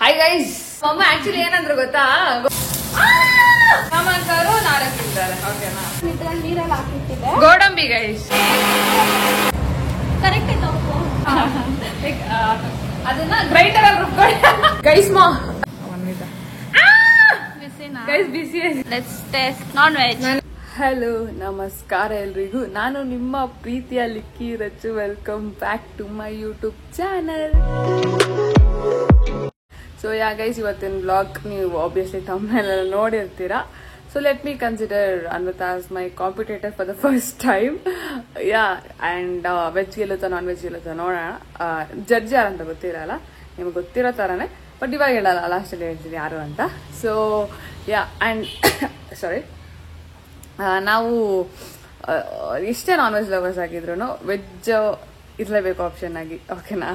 Hi guys, ಮಮ್ಮ actually ಏನಂದ್ರು ಗೊತ್ತಾ, ಸಾಮಾನ್ಕಾರು ನಾಲ್ಕು ಇದ್ದಾರೆ. ಓಕೆನಾ, ನೀರಲ್ಲಿ ಹಾಕಿಟ್ಟಿದೆ ಗೋಡಂಬಿ ಗೈಸ್. ಕರೆಕ್ಟ್ ಅದನ್ನ ಗ್ರೈಂಡರ್ ಅಲ್ಲಿ ರುಬ್ಕೊಳ್ಳಿ ಗೈಸ್. ಗೈಸ್ ಬಿಸಿ. Let's taste non veg. Hello, ನಮಸ್ಕಾರ ಎಲ್ರಿಗೂ. ನಾನು ನಿಮ್ಮ ಪ್ರೀತಿಯ Likki Rachchu. Welcome back to my YouTube channel. So ya guys, ಇವತ್ತಿನ ಬ್ಲಾಗ್ ನೀವು ಆಬ್ವಿಯಸ್ಲಿ ಥಂಬ್ನೇಲ್ ಎಲ್ಲ ನೋಡಿರ್ತೀರಾ. So let me consider Anvitha as my competitor for the first time. Ya, and veg ಗೆಲ್ಲುತ್ತಾ ನಾನ್ ವೆಜ್ ಗೆಲ್ಲುತ್ತಾ ನೋಡೋಣ. ಜಡ್ಜ್ ಯಾರಂತ ಗೊತ್ತಿರಲ್ಲ, ನಿಮ್ಗೆ ಗೊತ್ತಿರೋ ಥರನೇ, ಬಟ್ ಇವಾಗ ಹೇಳಲ್ಲ, ಲಾಸ್ಟಲ್ಲಿ ಹೇಳ್ತೀನಿ ಯಾರು ಅಂತ. ಸೊ ಯಾ, ಆ್ಯಂಡ್ ಸಾರಿ, ನಾವು ಎಷ್ಟೇ ನಾನ್ ವೆಜ್ ಲವರ್ಸ್ ಆಗಿದ್ರು ವೆಜ್ ಇರಲೇಬೇಕು ಆಪ್ಷನ್ ಆಗಿ. ಓಕೆನಾ,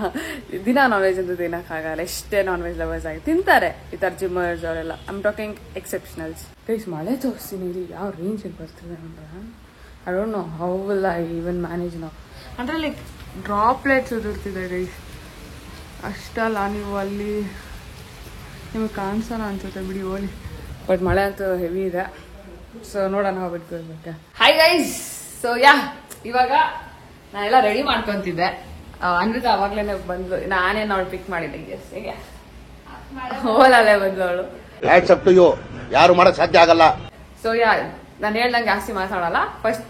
ದಿನ ನಾನ್ ವೆಜ್ ಅಂತ ತಿನ್ನಕ್ಕಾಗಲ್ಲ. ಎಷ್ಟೇ ನಾನ್ ವೆಜ್ ಲವರ್ಸ್ ಆಗಿ ತಿಂತಾರೆ ಈ ಥರ ಜಿಮ್ಮರ್ಸ್ ಅವರೆಲ್ಲ. I'm talking ಎಕ್ಸೆಪ್ಷನಲ್ಸ್. ಗೈಸ್, ಮಳೆ ತೋರಿಸ್ತೀನಿ ಇಲ್ಲಿ ಯಾವ ರೇಂಜಿಗೆ ಬರ್ತಿದೆ ಅಂತ. I don't know how will I even manage ನಾವು. ಅಂದರೆ ಲೈಕ್ ಡ್ರಾಪ್ಲೆಟ್ಸ್ ಉದುರ್ತಿದೆ ಗೈಸ್. ಅಷ್ಟಲ್ಲ, ನೀವು ಅಲ್ಲಿ ನಿಮಗೆ ಕಾಣಿಸಲ್ಲ ಅನ್ಸುತ್ತೆ, ಬಿಡಿ ಹೋಲಿ. ಬಟ್ ಮಳೆ ಅಂತೂ ಹೆವಿ ಇದೆ. ಸೊ ನೋಡೋಣ ಹೋಗ್ಬಿಟ್ಟು. ಹಾಯ್ ಗೈಸ್, ಸೊ ಯಾ, ಇವಾಗ ನಾನೆಲ್ಲ ರೆಡಿ ಮಾಡ್ಕೊಂತಿದ್ದೆ. ಅನ್ವಿತಾ ಅವಾಗ್ಲೇನೆ ಬಂದ್ಲು. ನಾನೇನು ಅವಳು ಪಿಕ್ ಮಾಡಿದ್ದೆ ಗೆಸ್. ಹೀಗೆ ಹೋಲಲ್ಲೇ ಬಂದ್ಲು ಅವಳು. ಯಾರು ಮಾಡಕ್ ಸಾಧ್ಯ ಆಗಲ್ಲ. ಸೊ ಯಾ, ನಾನು ಹೇಳ್ದಂಗೆ ಜಾಸ್ತಿ ಮಾತಾಡಲ್ಲ. ಫಸ್ಟ್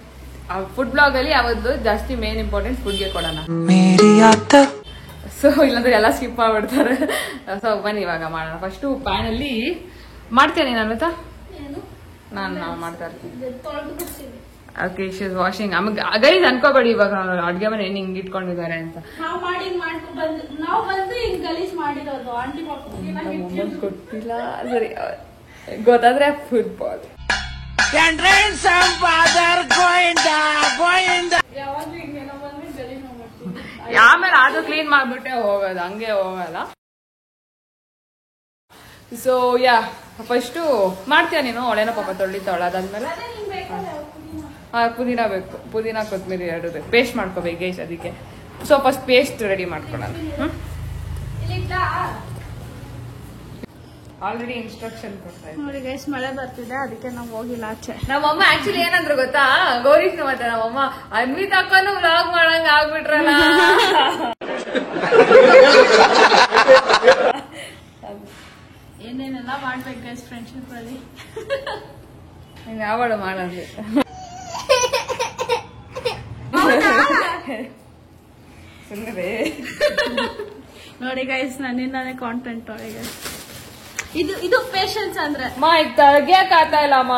ಫುಡ್ ಬ್ಲಾಗ್ ಅಲ್ಲಿ ಅವತ್ತು ಜಾಸ್ತಿ ಮೇನ್ ಇಂಪಾರ್ಟೆನ್ಸ್ ಫುಡ್ಗೆ ಕೊಡೋಣ. ಸೊ ಇಲ್ಲಾಂದ್ರೆ ಎಲ್ಲ ಸ್ಕಿಪ್ ಮಾಡ್ಬಿಡ್ತಾರೆ. ಸೊ ಬನ್ನಿ ಇವಾಗ ಮಾಡೋಣ. ಫಸ್ಟು ಪ್ಯಾನ್ ಅಲ್ಲಿ ಮಾಡ್ತೇನೆ ನಾನು. ಅನ್ವಿತಾ, ನಾನು ಮಾಡ್ತಾ ಇರ್ತೀನಿ. Okay, she is washing. Guys ಅನ್ಕೋಬೇಡಿ ಇವಾಗ ಅಡ್ಗೆ ಮನೆ ಹಿಂಗ್ ಇಟ್ಕೊಂಡಿದ್ದಾರೆ ಅಂತ. ಗೊತ್ತಿಲ್ಲ, ಸರಿ, ಗೊತ್ತಾದ್ರೆ ಫುಟ್ಬಾಲ್. ಆಮೇಲೆ ಅದು ಕ್ಲೀನ್ ಮಾಡ್ಬಿಟ್ಟೆ ಹೋಗೋದು, ಹಂಗೆ ಹೋಗಲ್ಲ. ಸೊ ಯಾ, ಫಸ್ಟು ಮಾಡ್ತೀಯ ನೀನು. ಒಳ್ಳೆನ ಪಾಪ ತೊಳಿತಾವಳ. ಅದಾದ್ಮೇಲೆ ಪುದೀನ ಬೇಕು, ಪುದೀನ ಕೊತ್ತಂಬರಿ ಎರಡು ಬೇಕು. ಪೇಸ್ಟ್ ಮಾಡ್ಕೋಬೇಕು ಗೈಸ್ ಅದಕ್ಕೆ. ಸೊ ಫಸ್ಟ್ ಪೇಸ್ಟ್ ರೆಡಿ ಮಾಡ್ಕೊಳ್ಳೋಣ. ಆಲ್ರೆಡಿ ಇನ್ಸ್ಟ್ರಕ್ಷನ್ ಕೊಡ್ತಾ ಇದ್ದೀನಿ ನೋಡಿ ಗೈಸ್, ಮಳೆ ಬರ್ತಿದೆ, ಅದಕ್ಕೆ ನಾವು ಹೋಗಿಲ್ಲ ಆಚೆ. ನಮ್ಮಮ್ಮ ಆಕ್ಚುಲಿ ಏನಂದ್ರು ಗೊತ್ತಾ, ಗೌರೀಶ್ ಮತ್ತೆ ನಮ್ಮಮ್ಮ ಅನ್ವಿತಾ ಅಕ್ಕನು ವ್ಲಾಗ್ ಮಾಡಂಗ ಆಗ್ಬಿಟ್ರಲ್ಲ. ಏನೇನೆಲ್ಲ ಮಾಡ್ಬೇಕು ಗೈಸ್ ಫ್ರೆಂಡ್ಶಿಪ್ ಅಲ್ಲಿ. ಯಾವಳು ಮಾಡೋದು ನೋಡಿ ಗೈಸ್, ನನ್ನಿಂದಾನೇ ಕಾಂಟೆಂಟ್ ಒಳಗೆ. ಇದು ಪೇಷನ್ಸ್ ಅಂದ್ರೆ ಮಾ ಈಗ ತಗಿಯಕ್ ಆಗ್ತಾ ಇಲ್ಲ ಅಮ್ಮ.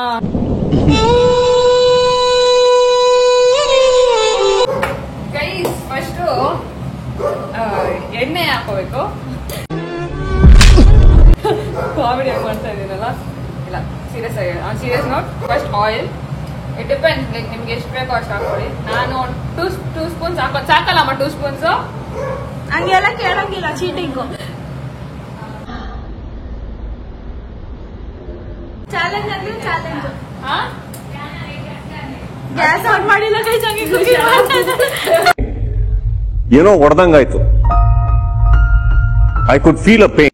ಗೈಸ್, ಫಸ್ಟು ಎಣ್ಣೆ ಹಾಕೋಬೇಕು. ಕಾಮಿಡಿ ಆಗಿ ಮಾಡ್ತಾ ಇದೀನಲ್ಲ, ಇಲ್ಲ ಸೀರಿಯಸ್ ಆಗಿ. Serious note. First oil, it depends, like ನಿಮ್ಗೆ ಎಷ್ಟು ಬೇಕೋ ಅಷ್ಟು ಹಾಕೊಳ್ಳಿ. ನಾನು ಟೂ ಸ್ಪೂನ್ಸ್ ಹಾಕೋದು ಸಾಕಲ್ಲಮ್ಮ. 2 ಸ್ಪೂನ್ಸ್ ಹಂಗೆಲ್ಲ ಕೇಳಂಗಿಲ್ಲ, ಚೀಟಿಂಗು. ಚಾಲೆಂಜ್ ಅಂದ್ರೆ ಚಾಲೆಂಜ್. ಗ್ಯಾಸ್ ಆನ್ ಮಾಡಿಲ್ಲ ಗೈಸ್, ಹಂಗೆ ಖುಷಿ ಏನೋ ಹೊಡೆದಂಗಾಯ್ತು. I could feel a pain.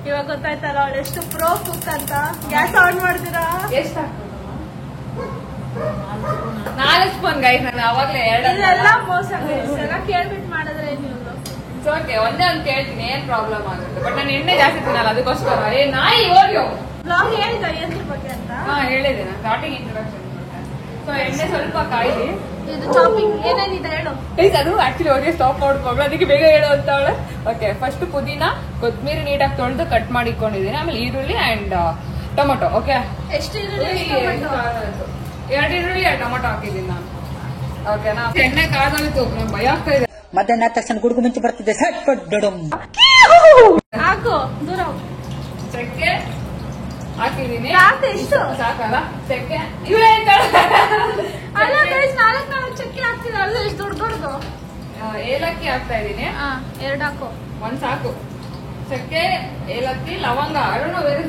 ಇವಾಗ ಗೊತ್ತಾಯ್ತಲ್ಲ ಅವಳು ಎಷ್ಟು ಪ್ರೋ ಕುಕ್ ಅಂತ. ಗ್ಯಾಸ್ ಆನ್ ಮಾಡ್ತೀರಾ? ಎಷ್ಟು 4 ಸ್ಪೂನ್ ಗೈಸ್. ನಾನು ಅವಾಗ್ಲೇ ಇದೆಲ್ಲ ಮೋಸ ಗೈಸ್. ಎಲ್ಲ ಕೇಳ್ಬಿಟ್ಟು ಮಾಡಿದ್ರೆ ನೀವು ಓಕೆ, ಒಂದೇ ಒಂದು ಕೇಳ್ತೀನಿ, ಏನ್ ಪ್ರಾಬ್ಲಮ್ ಆಗುತ್ತೆ. ಬಟ್ ನಾನು ಎಣ್ಣೆ ಜಾಸ್ತಿ ತಿನ್ನಲ್ಲ, ಅದಕ್ಕೋಸ್ಕರ. ಏ ನಾಯಿ ಓಡಿಯೋ ಬ್ಲಾಗ್ ಹೇಳಿದ ಎದ್ರ ಬಗ್ಗೆ ಅಂತ. ಹೇಳಿದೆ ನಾನು ಸ್ಟಾರ್ಟಿಂಗ್ ಇಂಟ್ರೊಡಕ್ಷನ್. ಸೊ ಎಣ್ಣೆ ಸ್ವಲ್ಪ ಕಾಯಿಲಿ. ಇದು ಚಾಪಿಂಗ್ ಏನೇನಿದೆ ಹೇಳು. ಅದು ಆಕ್ಚುಲಿ ಅವ್ರಿಗೆ ಸ್ಟಾಪ್ ಮಾಡ್ಕೋಗಳು, ಅದಕ್ಕೆ ಬೇಗ ಹೇಳು ಅಂತ ಅವಳೆ. ಓಕೆ, ಫಸ್ಟ್ ಪುದೀನ ಕೊತ್ತಂಬರಿ ನೀಟಾಗಿ ತೊಳೆದು ಕಟ್ ಮಾಡಿ ಇಟ್ಕೊಂಡಿದ್ದೀನಿ. ಆಮೇಲೆ ಈರುಳ್ಳಿ ಅಂಡ್ ಟೊಮೊಟೊ. ಓಕೆ, ಎಷ್ಟು 2 ಈರುಳ್ಳಿ 2 ಟೊಮೊಟೊ ಹಾಕಿದ್ದೀನಿ ನಾನು. ಓಕೆನಾ, ಎಣ್ಣೆ ಕಾದೋಯ್ತು, ನಂಗೆ ಭಯ ಆಗ್ತಾ ಇದೆ. ಮಧ್ಯಾಹ್ನ ತಕ್ಷಣ ಗುಡುಗು ಮಿಂಚು ಬರ್ತಿದೆ. ಹಾಕು, ದೂರ ಚಕ್ಕೆ ಹಾಕಿದೀನಿ. ಎಷ್ಟು ಸಾಕಲ್ಲ ಚಕ್ಕೆ? ಇವಳೇ ಅಲ್ಲ ಗೈಸ್, 4 ಚಕ್ಕೆ ಹಾಕ್ತೀನಿ. ಅಲ್ಲ ಎಷ್ಟು ದೊಡ್ಡದು. ಏಲಕ್ಕಿ ಹಾಕ್ತಾ ಇದೀನಿ. 2 ಹಾಕು. 1 ಸಾಕು. ಚಕ್ಕೆ, ಏಲಕ್ಕಿ, ಲವಂಗ. ಅರುಣ್ ಬೇರೆ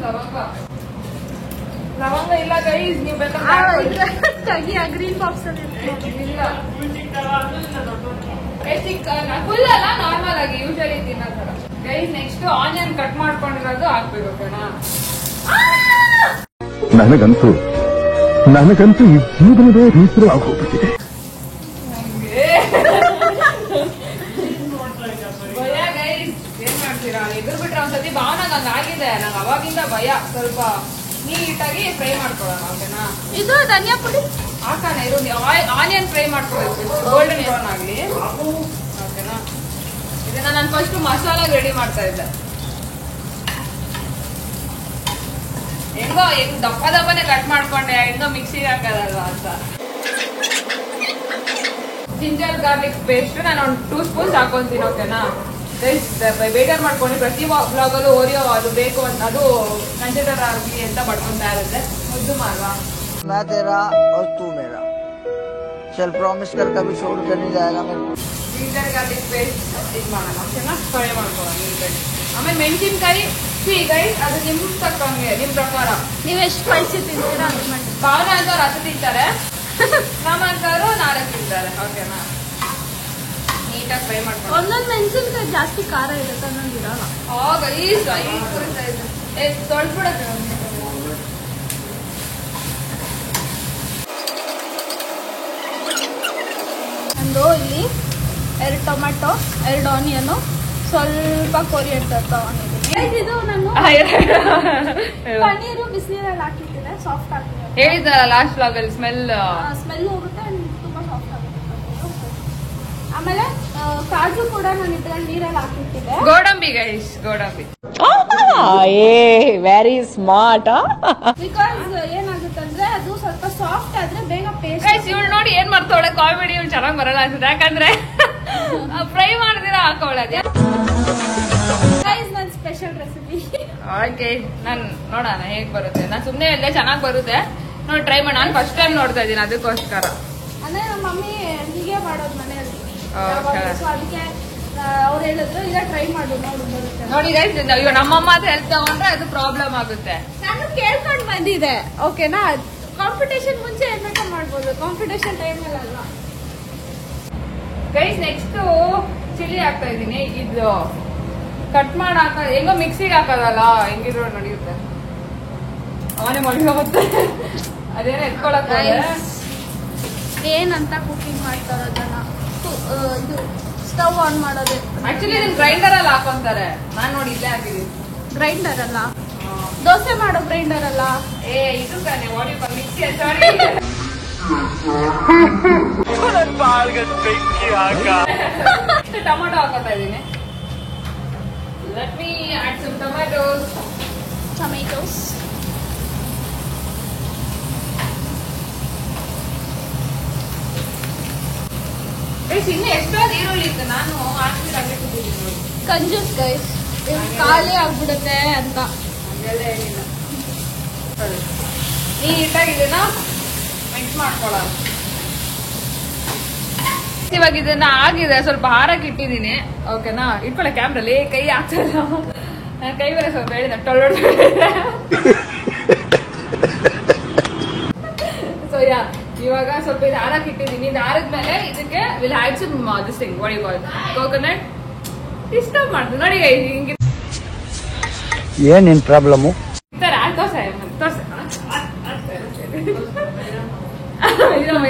ಲವಂಗ ಇಲ್ಲ ಗೈಸ್, ನೀವು ಬೇಕಾದ್ರೆ ಗ್ರೀನ್ ಬಾಕ್ಸ್ ಅಲ್ಲಿ ಇಲ್ಲ. ಫುಲ್ ಅಲ್ಲ, ನಾರ್ಮಲ್ ತಿನ್ನೋ ತರ. ಗೈಸ್ ನೆಕ್ಸ್ಟ್ ಆನಿಯನ್ ಕಟ್ ಮಾಡ್ಕೊಂಡಿರೋದು ಹಾಕ್ಬೇಕು ಓಕೆನಾ. ನನಗಂತೂ ಈ ಜೀವನವೇ ಬೇಸರ ಆಗೋಗ್ಬಿಟ್ಟಿದೆ. ಭಯ ಗೈಸ್, ಏನ್ ಮಾಡ್ತೀರಾ? ಎದುರು ಬಿಟ್ರೆ ಒಂದ್ಸತಿ ಭಾವನಾಗ ಹಂಗಾಗಿದೆ. ನಂಗೆ ಅವಾಗಿಂದ ಭಯ. ಸ್ವಲ್ಪ ನೀಟಾಗಿ ಫ್ರೈ ಮಾಡ್ಕೊಳ್ಳೋಣ ಓಕೆನಾ. ಇದು ಧನಿಯಾ ಪುಡಿ ಹಾಕೋಣ. ಇದು ಆನಿಯನ್ ಫ್ರೈ ಮಾಡ್ಕೊಳ್ಬೇಕು, ಗೋಲ್ಡನ್ ಬ್ರೌನ್ ಆಗ್ಲಿ ಓಕೆನಾ. ಇದನ್ನ ನಾನು ಫಸ್ಟ್ ಮಸಾಲ ರೆಡಿ ಮಾಡ್ತಾ ಇದ್ದೆ. ಹೆಂಗೋ ದಪ್ಪ ದಪ್ಪನೆ ಕಟ್ ಮಾಡ್ಕೊಂಡೆ, ಹೆಂಗೋ ಮಿಕ್ಸಿಗೆ ಹಾಕೋದಲ್ವಾ ಅಂತ. ಜಿಂಜರ್ ಗಾರ್ಲಿಕ್ ಪೇಸ್ಟ್ ನಾನು ಒಂದು 2 ಸ್ಪೂನ್ಸ್ ಹಾಕೊಂತೀನಿ ಓಕೆನಾ. ಬೇಟರ್ ಮಾಡ್ಕೊಂಡು ಪ್ರತಿ ಬ್ಲಾಗಲ್ಲೂ ಓರಿಯೋ ಅದು ಬೇಕು ಅಂತ ಅದು ಕನ್ಸಿಡರ್ ಆಗಲಿ ಅಂತ ಮಾಡ್ಕೊಂತಾ ಇರುತ್ತೆ. ಮುದ್ದು ಮಾಲ್ವಾ. मैं तेरा और तू मेरा, चल प्रॉमिस कर कभी छोड़ कर नहीं जाएगा मेरे को. ಜಿಂಜರ್ ಗಾರ್ಲಿಕ್ ಪೇಸ್ಟ್ ಇದು ಮಾಡೋಣ ಓಕೆನಾ. ಫ್ರೈ ಮಾಡ್ಕೊಳ್ಳೋಣ ನೀಟಾಗಿ. ಆಮೇಲೆ ಮೆಣಸಿನ್ಕಾಯಿ ಗೈಸ್ ಅದು ನಿಮ್ ತಕ್ಕಂಗೆ, ನಿಮ್ ಪ್ರಕಾರ ನೀವು ಎಷ್ಟು ಸ್ಪೈಸಿ ತಿಂತೀರಾ ಅದು ಮಾಡಿ. ಭಾವನ ಅಂತವ್ರು 10 ತಿಂತಾರೆ, ನಮ್ಮಂತವ್ರು 4 ತಿಂತಾರೆ ಓಕೆನಾ. ನೀಟಾಗಿ ಫ್ರೈ ಮಾಡ್ಕೊಂಡು ಒಂದೊಂದು ಮೆಣಸಿನ್ಕಾಯಿ ಜಾಸ್ತಿ ಖಾರ ಇರುತ್ತೆ, ಅನ್ನೋದು ಇರಲ್ಲ. ಗೈಸ್ ತೊಳ್ಬಿಡತ್ತೆ. ಒಂದು ಇಲ್ಲಿ 2 ಟೊಮೆಟೊ, 2 ಆನಿಯನು, ಸ್ವಲ್ಪ ಕೊರಿಯಂಡರ್ ತಗೊಂಡಿದ್ದೀನಿ. ಇದು ನಾನು ಪನ್ನೀರು ಬಿಸಿನೀರಲ್ಲಿ ಹಾಕಿದ್ದೀನಿ, ಸಾಫ್ಟ್ ಆಗಿದೆ. ಹೇಳಿದ್ರಲ್ಲ ಲಾಸ್ಟ್ ವ್ಲಾಗ್ ಅಲ್ಲಿ ಸ್ಮೆಲ್ ಹೋಗುತ್ತೆ, ತುಂಬಾ ಸಾಫ್ಟ್ ಆಗುತ್ತೆ. ಆಮೇಲೆ ಕಾಜು ಕೂಡ ನಾನು ಇದ್ರಲ್ಲಿ ನೀರಲ್ಲಿ ಹಾಕಿಟ್ಟಿದ್ದೆ. ಗೋಡಂಬಿ ಗೈಸ್, ಗೋಡಂಬಿ ವೆರಿ ಸ್ಮಾರ್ಟ್. ಬಿಕಾಸ್ ಏನಾಗುತ್ತಂದ್ರೆ ಅದು ಸ್ವಲ್ಪ ಸಾಫ್ಟ್ ಆದ್ರೆ ಬೇಗ ಪೇಸ್ಟ್. ಗೈಸ್ ಇವಳು ನೋಡಿ ಏನ್ ಮಾಡ್ತಾವಳೆ, ಕಾಮಿಡಿ ಇವ್ಳು ಚೆನ್ನಾಗಿ ಬರಲ್ಲ ಅನ್ಸುತ್ತೆ. ಯಾಕಂದ್ರೆ ಫ್ರೈ ಮಾಡಿದಿರ ಹಾಕೋಳದ. ಗೈಸ್ ನನ್ನ ಸ್ಪೆಷಲ್ ರೆಸಿಪಿ. ಓಕೆ, ನಾನು ನೋಡೋಣ ಹೇಗ್ ಬರುತ್ತೆ. ನಾನು ಸುಮ್ನೆ ಎಲ್ಲೇ ಚೆನ್ನಾಗಿ ಬರುತ್ತೆ ನೋಡಿ ಟ್ರೈ ಮಾಡಿ. ನಾನು ಫಸ್ಟ್ ಟೈಮ್ ನೋಡ್ತಾ ಇದ್ದೀನಿ ಅದಕ್ಕೋಸ್ಕರ. ಅಂದ್ರೆ ನಮ್ಮ ಮಮ್ಮಿ ಹೀಗೆ ಮಾಡೋದು ಮನೆಯಲ್ಲಿ. Okay. ಸೊ ಅದಕ್ಕೆ ಅವ್ರು ಹೇಳಿದ್ರು ಈಗ ಟ್ರೈ ಮಾಡು, ನೋಡು ಬರುತ್ತೆ. ನೋಡಿ ಗೈಸ್, ಇವಾಗ ನಮ್ಮಮ್ಮ ಹತ್ರ ಹೆಲ್ಪ್ ತಗೊಂಡ್ರೆ ಅದು ಪ್ರಾಬ್ಲಮ್ ಆಗುತ್ತೆ. ನಾನು ಕೇಳ್ಕೊಂಡ್ ಬಂದಿದೆ ಓಕೆನಾ. ಕಾಂಪಿಟೇಷನ್ ಮುಂಚೆ ಏನ್ ಬೇಕಾ ಮಾಡ್ಬೋದು, ಕಾಂಪಿಟೇಷನ್ ಟೈಮಲ್ಲ. ಗೈಸ್ ನೆಕ್ಸ್ಟ್ ಚಿಲ್ಲಿ ಹಾಕ್ತಾ ಇದೀನಿ. ಇದು ಕಟ್ ಮಾಡಿ ಹೆಂಗೋ ಮಿಕ್ಸಿಗೆ ಹಾಕೋದಲ್ಲ, ಹೆಂಗಿದ್ರು ನಡೆಯುತ್ತೆ. ಅವನೇ ಮಡಿಯೋಗುತ್ತೆ, ಅದೇನೋ ಎತ್ಕೊಳಕ್ ಏನಂತ ಕುಕಿಂಗ್ ಮಾಡ್ತಾರ ಅದನ್ನ. ಇದು ಸ್ಟವ್ ಆನ್ ಮಾಡೋದು. ಆಕ್ಚುಲಿ ಇದನ್ನ ಗ್ರೈಂಡರ್ ಅಲ್ಲಿ ಹಾಕೊಂತಾರೆ. ನಾನ್ ನೋಡಿ ಇಲ್ಲೇ ಹಾಕಿದೀನಿ. ಗ್ರೈಂಡರ್ ಅಲ್ಲ, ದೋಸೆ ಮಾಡೋ ಗ್ರೈಂಡರ್ ಅಲ್ಲ. ಇದು ತಾನೆ ಮಿಕ್ಸಿ. ಸಾರಿ, ಟೊಮೆಟೊ ಹಾಕೋತಾ ಇದೀನಿ. Let me add some tomatoes. ಇನ್ನು ಎಷ್ಟೊಂದು ಈರುಳ್ಳಿ ಇತ್ತು, ನಾನು ಹಾಕ್ಬಿಟ್ಟು ಹಂಗೆ ಕೂತಿದ್ದೀನಿ ನೋಡಿ. ಕಂಜೂಸ್ ಗೈಸ್, ಖಾಲಿ ಆಗ್ಬಿಡುತ್ತೆ ಅಂತ. ಹಂಗೆಲ್ಲ ಏನಿಲ್ಲ. ನೀಟಾಗಿ ಇದನ್ನ ಮಿಕ್ಸ್ ಮಾಡ್ಕೊಳ್ಳೋಣ. ಇವಾಗ ಇದನ್ನ ಆಗಿದೆ, ಸ್ವಲ್ಪ ಹಾರಕ್ಕೆ ಇಟ್ಟಿದ್ದೀನಿ ಓಕೆನಾ. ಇಟ್ಕೊಳ್ಳೆ ಕ್ಯಾಮ್ರಲ್ಲಿ, ಕೈ ಆಗ್ತಲ್ಲ. ಕೈ ಬೇರೆ ಸ್ವಲ್ಪ ಹೇಳಿದ ಟೊಳ್ಳೊಡ್. ಸೊ ಯಾ ಇವಾಗ ಸ್ವಲ್ಪ ಇದು ಹಾರಕ್ಕೆ ಇಟ್ಟಿದ್ದೀನಿ. ಇದು ಹಾರಿದ್ಮೇಲೆ ಇದಕ್ಕೆ will had some this thing, what you call coconut. Disturb ಮಾಡ್ದು ನೋಡಿ ಹಿಂಗೆ. ಏನ್ ನಿನ್ ಪ್ರಾಬ್ಲಮ್ಮು?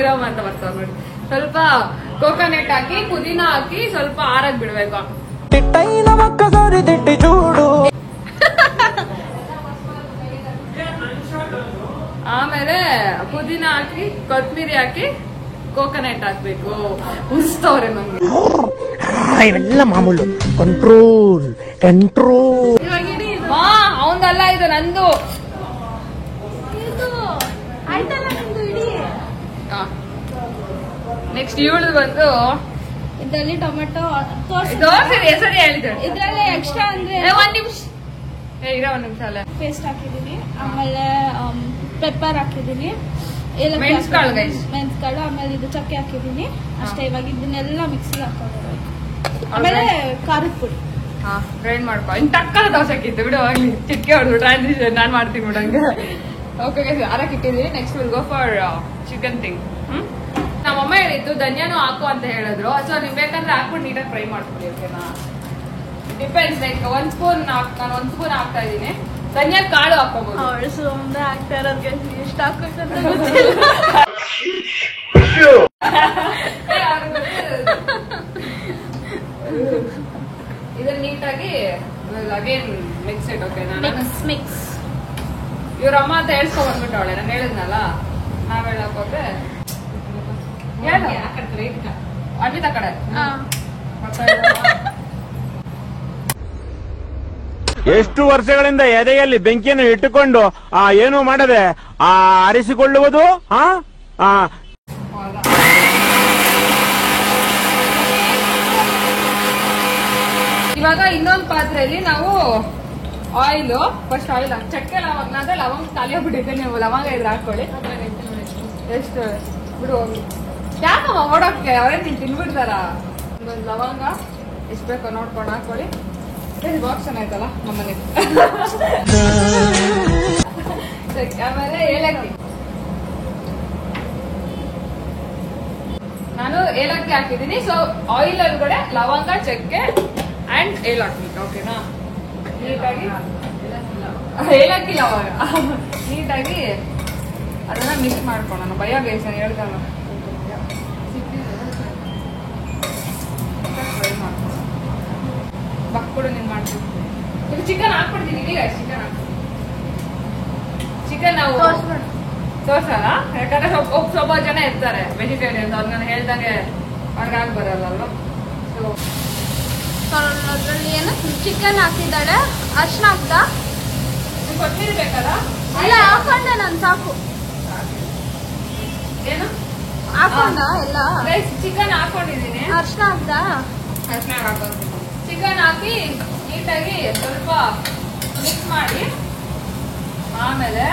ಇರಮ್ಮ ಅಂತ ಬರ್ತಾವ ನೋಡಿ. ಸ್ವಲ್ಪ ಕೋಕೋನಟ್ ಹಾಕಿ, ಪುದೀನ ಹಾಕಿ ಸ್ವಲ್ಪ ಆರಕ್ ಬಿಡ್ಬೇಕು. ಆಮೇಲೆ ಪುದೀನ ಹಾಕಿ, ಕೊತ್ತಂಬರಿ ಹಾಕಿ, ಕೋಕೋನಟ್ ಹಾಕ್ಬೇಕು. ಉಸ್ತವ್ರೆ ನಂಗೆ. ಇವೆಲ್ಲ ಮಾಮೂಲು. ಕಂಟ್ರೋಲ್. ಇವಾಗ ಇಡೀ ಅವಂದಲ್ಲ, ಇದು ನಂದು. ಇದು ಆಯ್ತಲ್ಲ ನಿಮ್ದು ಇಡೀ. ನೆಕ್ಸ್ಟ್ ಇವಳು ಬಂದು ಇದರಲ್ಲಿ ಟೊಮೆಟೊ ದೋಸೆ ಹೆಸರು ಹೇಳಿದ್ರು. ಇದ್ರಲ್ಲಿ ಎಕ್ಸ್ಟ್ರಾ ಅಂದ್ರೆ ಒಂದ್ ನಿಮಿಷ ಇರೋ, ಒಂದ್ ನಿಮಿಷ ಅಲ್ಲ. ಪೇಸ್ಟ್ ಹಾಕಿದೀನಿ, ಆಮೇಲೆ ಪೆಪ್ಪರ್ ಹಾಕಿದೀನಿ, ಮೆಣಸ್ಕಾಳು guys. ಮೆಣಸ್ಕಾಳು, ಆಮೇಲೆ ಇದು ಚಕ್ಕೆ ಹಾಕಿದೀನಿ ಅಷ್ಟೇ. ಇವಾಗ ಇದನ್ನೆಲ್ಲ ಮಿಕ್ಸಿಗೆ ಹಾಕೋದು. ಆಮೇಲೆ ಖಾರದ ಪುಡಿ ಗ್ರೈಂಡ್ ಮಾಡ್ಕೊ. ಇನ್ ಟಕ್ಕದ ದೋಸೆ ಹಾಕಿತ್ತು ಬಿಡು, ಹೋಗ್ಲಿ. ಚಿಟ್ಕೆ ಹೊಡೆದು ಟ್ರಾನ್ಸಿಷನ್ ನಾನ್ ಮಾಡ್ತೀನಿ ಬಿಡಂಗೆ. ಓಕೆ ಆರಕ್ಕೆ ಇಟ್ಟಿದ್ದೀನಿ. Next will go for chicken thing. ನಮ್ಮಮ್ಮ ಹೇಳಿತ್ತು ಧನ್ಯಾನು ಹಾಕು ಅಂತ ಹೇಳಿದ್ರು. ಸೊ ನಿಮ್ ಬೇಕಂದ್ರೆ ಹಾಕ್ಬಿಟ್ಟು ನೀಟಾಗಿ ಫ್ರೈ ಮಾಡ್ಕೊಳ್ಳಿ ಓಕೆನಾ. ಡಿಪೆಂಡ್ಸ್. ಲೈಕ್ 1 ಸ್ಪೂನ್ ನಾನು 1 ಸ್ಪೂನ್ ಹಾಕ್ತಾ ಇದೀನಿ. ಧನಿಯಾ ಕಾಳು ಹಾಕೋಬಹುದು. ಅವಳು ಸುಮ್ಮನೆ ಆಗ್ತಾ ಇರೋದ್ಗೆ ಎಷ್ಟು ಹಾಕ್ಬೇಕಂತ ಗೊತ್ತಿಲ್ಲ. ಇದನ್ನ ನೀಟಾಗಿ again mix it. Okay, mix ಇವ್ರ ಅಮ್ಮ ಅಂತ ಹೇಳ್ಸ್ಕೊಂಡ್ ಬಂದ್ಬಿಟ್ಟವಳೆ. ನಾನು ಹೇಳಿದ್ನಲ್ಲ, ನಾವ್ ಹೇಳಕ್ಕೋದ್ರೆ ಅನ್ವಿತಾ ಕಡೆ ಎಷ್ಟು ವರ್ಷಗಳಿಂದ ಎದೆಯಲ್ಲಿ ಬೆಂಕಿಯನ್ನು ಇಟ್ಟುಕೊಂಡು ಏನು ಮಾಡದೆ ಆರಿಸಿಕೊಳ್ಳುವುದು. ಇವಾಗ ಇನ್ನೊಂದು ಪಾತ್ರೆಯಲ್ಲಿ ನಾವು ಆಯಿಲ್, ಫಸ್ಟ್ ಆಯಿಲ್ ಚಕ್ಕೆ ಲವಂಗ ಅಂದ್ರೆ ಲವಂಗ ಖಾಲಿ ಆಗ್ಬಿಟ್ಟಿದೆ. ನೀವು ಲವಂಗ ಇದ್ರೆ ಹಾಕೊಳ್ಳಿ. ಎಷ್ಟು ಬಿಡು ಹೋಗಿ. ಯಾಕಮ್ಮ ಓಡೋಕೆ ಅವರೇ ನೀನ್ ತಿನ್ಬಿಡ್ತಾರ. ಒಂದೊಂದು ಲವಂಗ ಎಷ್ಟು ಬೇಕೋ ನೋಡ್ಕೊಂಡು ಹಾಕೊಳ್ಳಿ. ಬಾಕ್ಸ್ ಚೆನ್ನಾಯ್ತಲ್ಲ ನಮ್ಮನೆ. ಆಮೇಲೆ ಏಲಕ್ಕಿ. ನಾನು ಏಲಕ್ಕಿ ಹಾಕಿದ್ದೀನಿ. ಸೊ ಆಯಿಲ್ ಒಳಗಡೆ ಲವಂಗ, ಚಕ್ಕೆ ಅಂಡ್ ಏಲಕ್ಕಿ. ಓಕೆನಾ? ನೀಟಾಗಿ ಏಲಕ್ಕಿ ಲವಂಗ ನೀಟಾಗಿ ಅದನ್ನ ಮಿಕ್ಸ್ ಮಾಡ್ಕೊಳ್ಳೋಣ. ಭಯ ಬೇಸ್ ನಾನು ಹೇಳ್ತಾನ. ಬಕ್ಕುಡು ನೀನ್ ಮಾಡ್ತೀನಿ. ಈಗ ಚಿಕನ್ ಹಾಕ್ಬಿಡ್ತೀನಿ. ಈಗ ಚಿಕನ್ ಚಿಕನ್ ನಾವು ತೋರ್ಸಲ್ಲ. ಯಾಕಂದ್ರೆ ಸ್ವಲ್ಪ ಜನ ಇರ್ತಾರೆ ವೆಜಿಟೇರಿಯನ್ಸ್. ಅವ್ರು ನಾನು ಹೇಳ್ದಂಗೆ ಅವ್ರಿಗಾಗಿ ಬರಲ್ಲ. ಸೊ ಅದ್ರಲ್ಲಿ ಏನು ಚಿಕನ್ ಹಾಕಿದ್ದಾಳೆ. ಅರ್ಶಿನ ಹಾಕ್ದ ಕೊತ್ತಂಬರಿ ಬೇಕಲ್ಲ? ಎಲ್ಲ ಹಾಕೊಂಡೆ ನಾನು. ಸಾಕು ಏನು ಹಾಕೊಂಡ ಎಲ್ಲ. ಚಿಕನ್ ಹಾಕೊಂಡಿದೀನಿ. ಅರ್ಶಿನ ಹಾಕ್ದ. ಅರ್ಶಿನ ಹಾಕೋದು. ಚಿಕನ್ ಹಾಕಿ ನೀಟಾಗಿ ಸ್ವಲ್ಪ ಮಿಕ್ಸ್ ಮಾಡಿ ಆಮೇಲೆ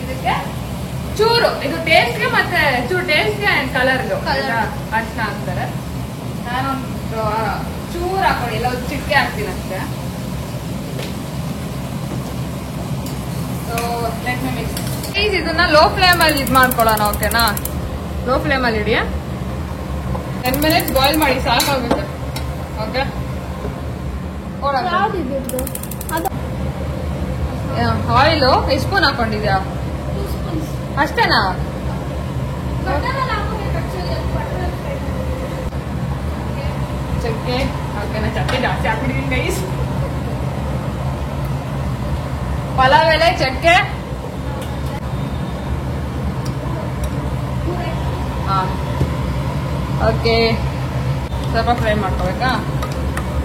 ಇದಕ್ಕೆ ಚೂರು ಇದು ಟೇಸ್ಟ್ಗೆ ಮತ್ತೆ ಚೂರು ಟೇಸ್ಟ್ಗೆ ಅಂಡ್ ಕಲರ್ಗೆ ಅರ್ಶಿನ ಹಾಕ್ತಾರೆ. ನಾನೊಂದು ಚೂರು ಹಾಕೊಳ್ಳಿ. ಇಲ್ಲ ಒಂದು ಚಿಟಿಕೆ ಹಾಕ್ತೀನಿ ಅಷ್ಟೇ. So let me mix. Please ಇದನ್ನ ಲೋ ಫ್ಲೇಮ್ ಅಲ್ಲಿ ಇದು ಮಾಡ್ಕೊಳ್ಳೋಣ. ಓಕೆನಾ? ಲೋ ಫ್ಲೇಮ್ ಅಲ್ಲಿ ಇಡಿ. 10 minutes ಬಾಯ್ಲ್ ಮಾಡಿ ಸಾಕಾಗುತ್ತೆ. ಓಕೆ, ಆಯಿಲು ಎಷ್ಟು ಸ್ಪೂನ್ ಹಾಕೊಂಡಿದ್ಯಾ? ಅಷ್ಟೇನಾ? ಚಕ್ಕೆ ಓಕೆನಾ? ಚಕ್ಕೆ ಜಾಸ್ತಿ ಹಾಕ್ಬಿಟ್ಟಿದ್ದೀನಿ ಗೈಸ್. ಪಲಾವ್ ಎಲೆ, ಚಕ್ಕೆ, ಓಕೆ. ಸ್ವಲ್ಪ ಫ್ರೈ ಮಾಡ್ಕೋಬೇಕಾ?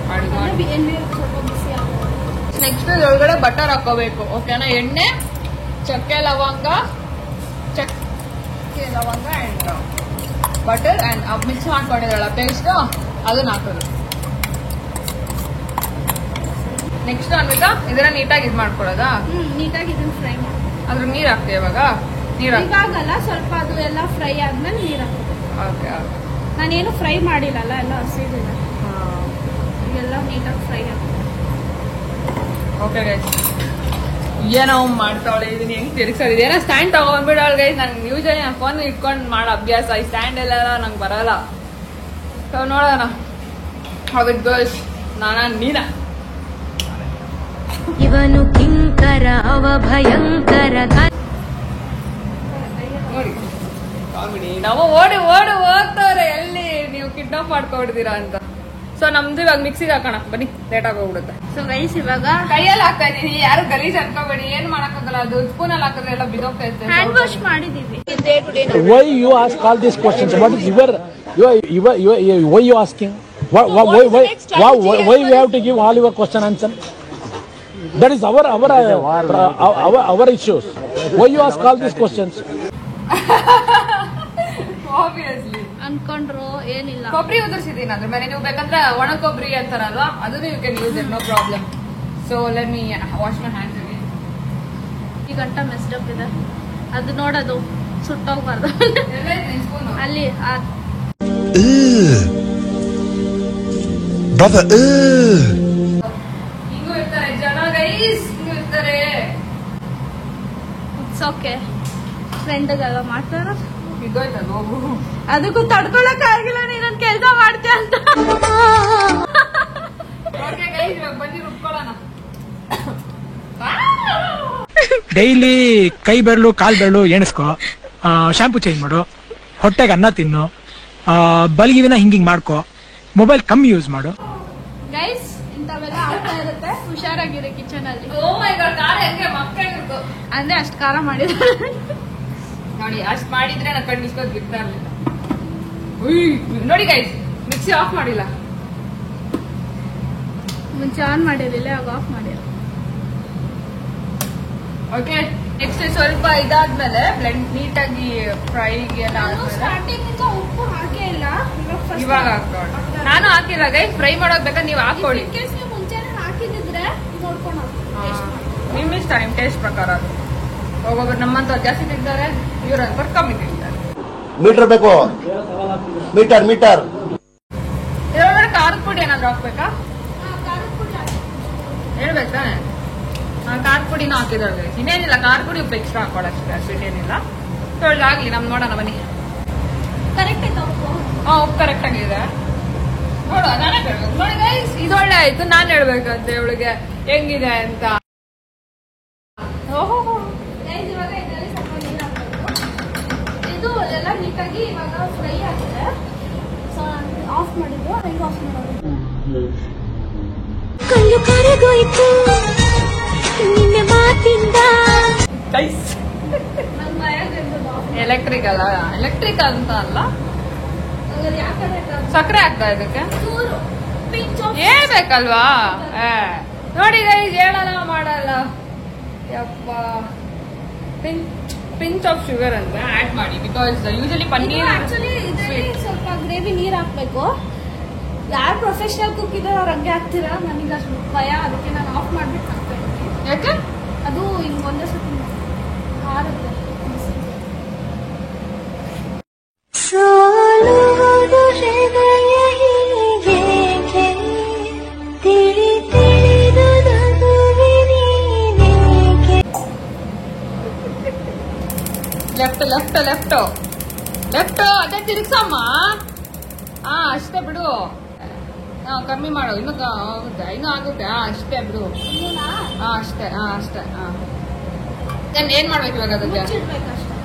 ಮಾಡಿ. ನೆಕ್ಸ್ಟ್ ಒಳಗಡೆ ಬಟರ್ ಹಾಕೋಬೇಕು. ಓಕೆನಾ? ಎಣ್ಣೆ, ಚಕ್ಕೆ ಲವಂಗ ಅಂಡ್ ಬಟರ್ ಅಂಡ್ ಮಿಕ್ಸ್ ಮಾಡ್ಕೊಂಡಿರಲ್ಲ ಪೇಸ್ಟ್, ಅದನ್ನ ಹಾಕೋದು. ನೆಕ್ಸ್ಟ್ ಅನ್ಬೇಕಾ ಇದನ್ನ ನೀಟಾಗಿ ಇದು ಮಾಡ್ಕೊಳ್ಳೋದಾ? ನೀಟಾಗಿ ಇದನ್ನ ಫ್ರೈ ಮಾಡಿ ಅದ್ರ ನೀರ್ ಹಾಕ್ತೀವಿ. ಇವಾಗ ನೀರ್ ಇವಾಗಲ್ಲ, ಸ್ವಲ್ಪ ಅದು ಎಲ್ಲ ಫ್ರೈ ಆದ್ಮೇಲೆ ನೀರ್ ಹಾಕೋದು. ಓಕೆ. ನಾನೇನು ಫ್ರೈ ಮಾಡಿಲ್ಲಲ್ಲ, ಎಲ್ಲ ಹಸಿದಿಲ್ಲ. ಇದೆಲ್ಲ ನೀಟಾಗಿ ಫ್ರೈ ಆಗುತ್ತೆ. ಓಕೆ ಗೈಸ್, ಏನೋ ಮಾಡ್ತಾವಳೆ. ಇದನ್ನ ಹೆಂಗ್ ತಿರ್ಗ್ಸೋದು? ಏನೋ ಸ್ಟ್ಯಾಂಡ್ ತಗೊಂಡ್ಬಿಡೋಳು ಗೈಸ್. ನಂಗೆ ಯೂಶಲಿ ನಾನು ಫೋನ್ ಇಟ್ಕೊಂಡು ಮಾಡೋ ಅಭ್ಯಾಸ. ಈ ಸ್ಟ್ಯಾಂಡ್ ಎಲ್ಲ ನಂಗೆ ಬರಲ್ಲ. ಸೊ ನೋಡೋಣ ಹೌ ಇಟ್ ಗೋಸ್. ನೀನ ಇವನು ಕಿಂಕರ ಅವ ಭಯಂಕರ. ನೋಡಿ ಕಾಮಿಡಿ. ನಾವು ಓಡಿ ಹೋಗ್ತವ್ರೆ ಎಲ್ಲಿ ನೀವು ಕಿಡ್ನಾಪ್ ಮಾಡ್ಕೊಬಿಡ್ತೀರಾ ಅಂತ. ಸೊ ನಮ್ದು ಇವಾಗ ಮಿಕ್ಸಿಗೆ ಹಾಕೋಣ ಬನ್ನಿ, ಲೇಟ್ ಆಗೋಗ್ಬಿಡುತ್ತೆ. ಸೊ ಗೈಸ್ ಇವಾಗ ಕೈಯಲ್ಲಿ ಹಾಕ್ತಾ ಇದೀನಿ. ಯಾರು ಗಲೀಜ್ ಅನ್ಕೋಬೇಡಿ. ಏನ್ ಮಾಡಕ್ಕಾಗಲ್ಲ. ಅದು ಸ್ಪೂನ್ ಅಲ್ಲಿ ಹಾಕಿದ್ರೆ ಎಲ್ಲ ಬಿದೋಗ್ತಾ ಇರುತ್ತೆ. ಹ್ಯಾಂಡ್ ವಾಶ್ ಮಾಡಿದೀವಿ. Why you ask all these questions? What is why you asking? Why we have to give all your question answer? That is our issues. Why you ask all these questions? Obviously ಅನ್ಕೊಂಡ್ರು ಏನಿಲ್ಲ. ಕೊಬ್ಬರಿ ಉದುರಿಸಿದೀನಿ ಅದ್ರ ಮೇಲೆ. ನೀವು ಬೇಕಂದ್ರೆ ಒಣ ಕೊಬ್ಬರಿ ಅಂತಾರಲ್ವಾ, ಅದನ್ನು you can use it, no problem. So let me wash my hands again. ಈ ಗಂಟ ಮೆಸ್ಡ್ ಅಪ್ ಇದೆ. ಅದು ನೋಡೋದು ಸುಟ್ಟೋಗ್ಬಾರ್ದು. ಅಲ್ಲಿ ಹಿಂಗೂ ಇರ್ತಾರೆ ಜನ ಗೈಸ್, ಹಿಂಗೂ ಇರ್ತಾರೆ. It's okay. ಫ್ರೆಂಡ್ಗೆಲ್ಲ ಮಾಡ್ತಾರ. ಬಿದ್ದೋಯ್ತಲ್ಲ ಹೋಗು. ಅದಕ್ಕೂ ತಡ್ಕೊಳಕ್ ಆಗಿಲ್ಲ. ನೀನೊಂದ್ ಕೆಲ್ಸ ಮಾಡ್ತೀಯ ಅಂತ. ಡೈಲಿ ಕೈ ಬೆರಳು ಕಾಲ್ ಬೆರಳು ಎಣಿಸ್ಕೊ, ಶಾಂಪು ಚೇಂಜ್ ಮಾಡು, ಹೊಟ್ಟೆಗೆ ಅನ್ನ ತಿನ್ನು, ಬಲ್ಗಿವಿನ ಹಿಂಗಿಂಗ್ ಮಾಡ್ಕೊ, ಮೊಬೈಲ್ ಕಮ್ಮಿ ಯೂಸ್ ಮಾಡು. ಗೈಸ್ ಇಂಥವೆಲ್ಲ ಆಗ್ತಾ ಇರುತ್ತೆ, ಹುಷಾರಾಗಿರಿ ಕಿಚನ್ ಅಲ್ಲಿ. ಓ ಮೈ ಗಾಡ್, ಖಾರ ಹೆಂಗೆ ಮಕ್ಕಳಿರ್ತು ಅಂದ್ರೆ ಅಷ್ಟು ಖಾರ ಮಾಡಿದ್ರೆ ನೋಡಿ. ಅಷ್ಟ್ ಮಾಡಿದ್ರೆ ನಾನು ಕಣ್ಣಿಸ್ಕೋದ್ ಬಿಡ್ತಾ ಇರ್ಲಿಲ್ಲ. ನೋಡಿ ಗೈಸ್, ಮಿಕ್ಸಿ ಆಫ್ ಮಾಡಿಲ್ಲ. ಮುಂಚೆ ಆನ್ ಮಾಡಿರಲಿಲ್ಲ, ಆಗ ಆಫ್ ಮಾಡಿರ. ಓಕೆ, ನೆಕ್ಸ್ಟ್ ಸ್ವಲ್ಪ ಇದಾದ್ಮೇಲೆ ಬ್ಲೆಂಡ್ ನೀಟಾಗಿ ಫ್ರೈಗೆ ಸ್ಟಾರ್ಟಿಂಗ್ ಇಂದ ಉಪ್ಪು ಹಾಕೇ ಇಲ್ಲ, ಇವಾಗ ಹಾಕೊಳ್ಳಿ. ನಾನು ಹಾಕಿಲ್ಲ ಗೈಸ್, ಫ್ರೈ ಮಾಡೋದ್ ಬೇಕಾದ್ರೆ ನೀವು ಹಾಕೊಳ್ಳಿ. ಕೇಸ್ ನೀವು ಮುಂಚೆನೆ ಹಾಕಿದ್ರೆ ನೋಡ್ಕೊಂಡು ನಿಮ್ ಇಷ್ಟ, ನಿಮ್ ಟೇಸ್ಟ್ ಪ್ರಕಾರ. ಅದು ಒಬ್ಬೊಬ್ರು ನಮ್ಮಂತ ಜಾಸ್ತಿ ತಿಂತಾರೆ, ಇವ್ರ ಕಮ್ಮಿ ತಿಂತಾರೆ. ಮೀಟರ್ ಬೇಕು, ಮೀಟರ್ ಮೀಟರ್. ಇದ್ರೊಳಗಡೆ ಖಾರದ ಪುಡಿ ಏನಾದ್ರು ಹಾಕ್ಬೇಕಾ? ಹೇಳ್ಬೇಕು ತಾನೆ. ಖಾರದ ಪುಡಿನೂ ಹಾಕಿದ್ರೆ ಇನ್ನೇನಿಲ್ಲ, ಖಾರದ ಪುಡಿ ಉಪ್ಪು ಎಕ್ಸ್ಟ್ರಾ ಹಾಕೊಳ್ಳೋಷ್ಟೇ, ಸ್ವೀಟ್ ಏನಿಲ್ಲ. ಆಗ್ಲಿ, ನಮ್ ನೋಡೋಣ ಬನ್ನಿ. ಕರೆಕ್ಟ್ ಆಯ್ತಾ ಉಪ್ಪು? ಉಪ್ಪು ಕರೆಕ್ಟ್ ಆಗಿದೆ. ನೋಡುವ, ನಾನೇ ಹೇಳ್ಬೇಕು. ನೋಡಿ ಗೈಸ್, ಇದೊಳ್ಳೆ ಆಯ್ತು. ನಾನ್ ಹೇಳ್ಬೇಕಂತೆ ಇವಳಿಗೆ ಹೆಂಗಿದೆ ಅಂತ. ಓಹೋ, ಇವಾಗ ಇದರಲ್ಲಿ ಸ್ವಲ್ಪ ನೀರು ಹಾಕಬೇಕು. ಇದು ಎಲ್ಲ ನೀಟಾಗಿ ಇವಾಗ ಫ್ರೈ ಆಗಿದೆ. ಸೊ ಆಫ್ ಮಾಡಿದ್ದು, ಹೆಂಗೆ ಆಫ್ ಮಾಡೋದು? ಕಲ್ಲು ಕರಗೋಯ್ತು ನಿನ್ನ ಮಾತಿಂದ. ನನ್ನ ಮನೆಯಲ್ಲಿರೋದು ಎಲೆಕ್ಟ್ರಿಕ್ ಅಲ್ಲ, ಎಲೆಕ್ಟ್ರಿಕ್ ಅಂತ ಅಲ್ಲ. ಯಾಕಂದ್ರೆ ಸಕ್ಕರೆ ಹಾಕ್ತಾ ಇದಕ್ಕೆ ಚೂರು ಪಿಂಚ್ ಆಫ್ ಹೇಳ್ಬೇಕಲ್ವಾ? ನೋಡಿ ಗೈಸ್, ಹೇಳಲ್ಲ ಮಾಡಲ್ಲ. ಯಪ್ಪ, ಪಿಂಚ್ ಆಫ್ ಶುಗರ್ ಅಂತ ಆಡ್ ಮಾಡಿ. ಬಿಕಾಸ್ ಯೂಶಲಿ ಪನ್ನೀರ್ ಆಕ್ಚುಲಿ ಇದರಲ್ಲಿ ಸ್ವಲ್ಪ ಗ್ರೇವಿ ನೀರು ಹಾಕ್ಬೇಕು. ಯಾರು ಪ್ರೊಫೆಷನಲ್ ಕುಕ್ ಇದ್ದಾರೆ ಅವ್ರು ಹಂಗೆ ಹಾಕ್ತೀರಾ, ನನಗೆ ಅಷ್ಟು ಭಯ, ಅದಕ್ಕೆ ನಾನು ಆಫ್ ಮಾಡ್ಬಿಟ್ಟು ಹಾಕ್ತಾ ಇದ್ದೀನಿ. ಯಾಕೆ? ಅದು ಹಿಂಗೆ ಒಂದೇ ಸತಿ ಹಾರುತ್ತೆ. ಸೋಲುವುದು ಹೃದಯ ಹೀಗೇಕೆ ತಿಳಿ ತಿಳಿದು ನಗುವೆ ನೀನೇಕೆ. ಲೆಫ್ಟ್ ಲೆಫ್ಟ್ ಲೆಫ್ಟ್ ಲೆಫ್ಟ್, ಅದೇ ತಿರುಗ್ಸಮ್ಮ. ಅಷ್ಟೇ ಬಿಡು. ಕಮ್ಮಿ ಮಾಡು, ಇನ್ನೂ ಆಗುತ್ತೆ, ಇನ್ನೂ ಆಗುತ್ತೆ. ಅಷ್ಟೇ ಬಿಡು. ಅಷ್ಟೇ ಅಷ್ಟೇ. ಏನ್ ಮಾಡ್ಬೇಕು ಇವಾಗ? ಅದಕ್ಕೆ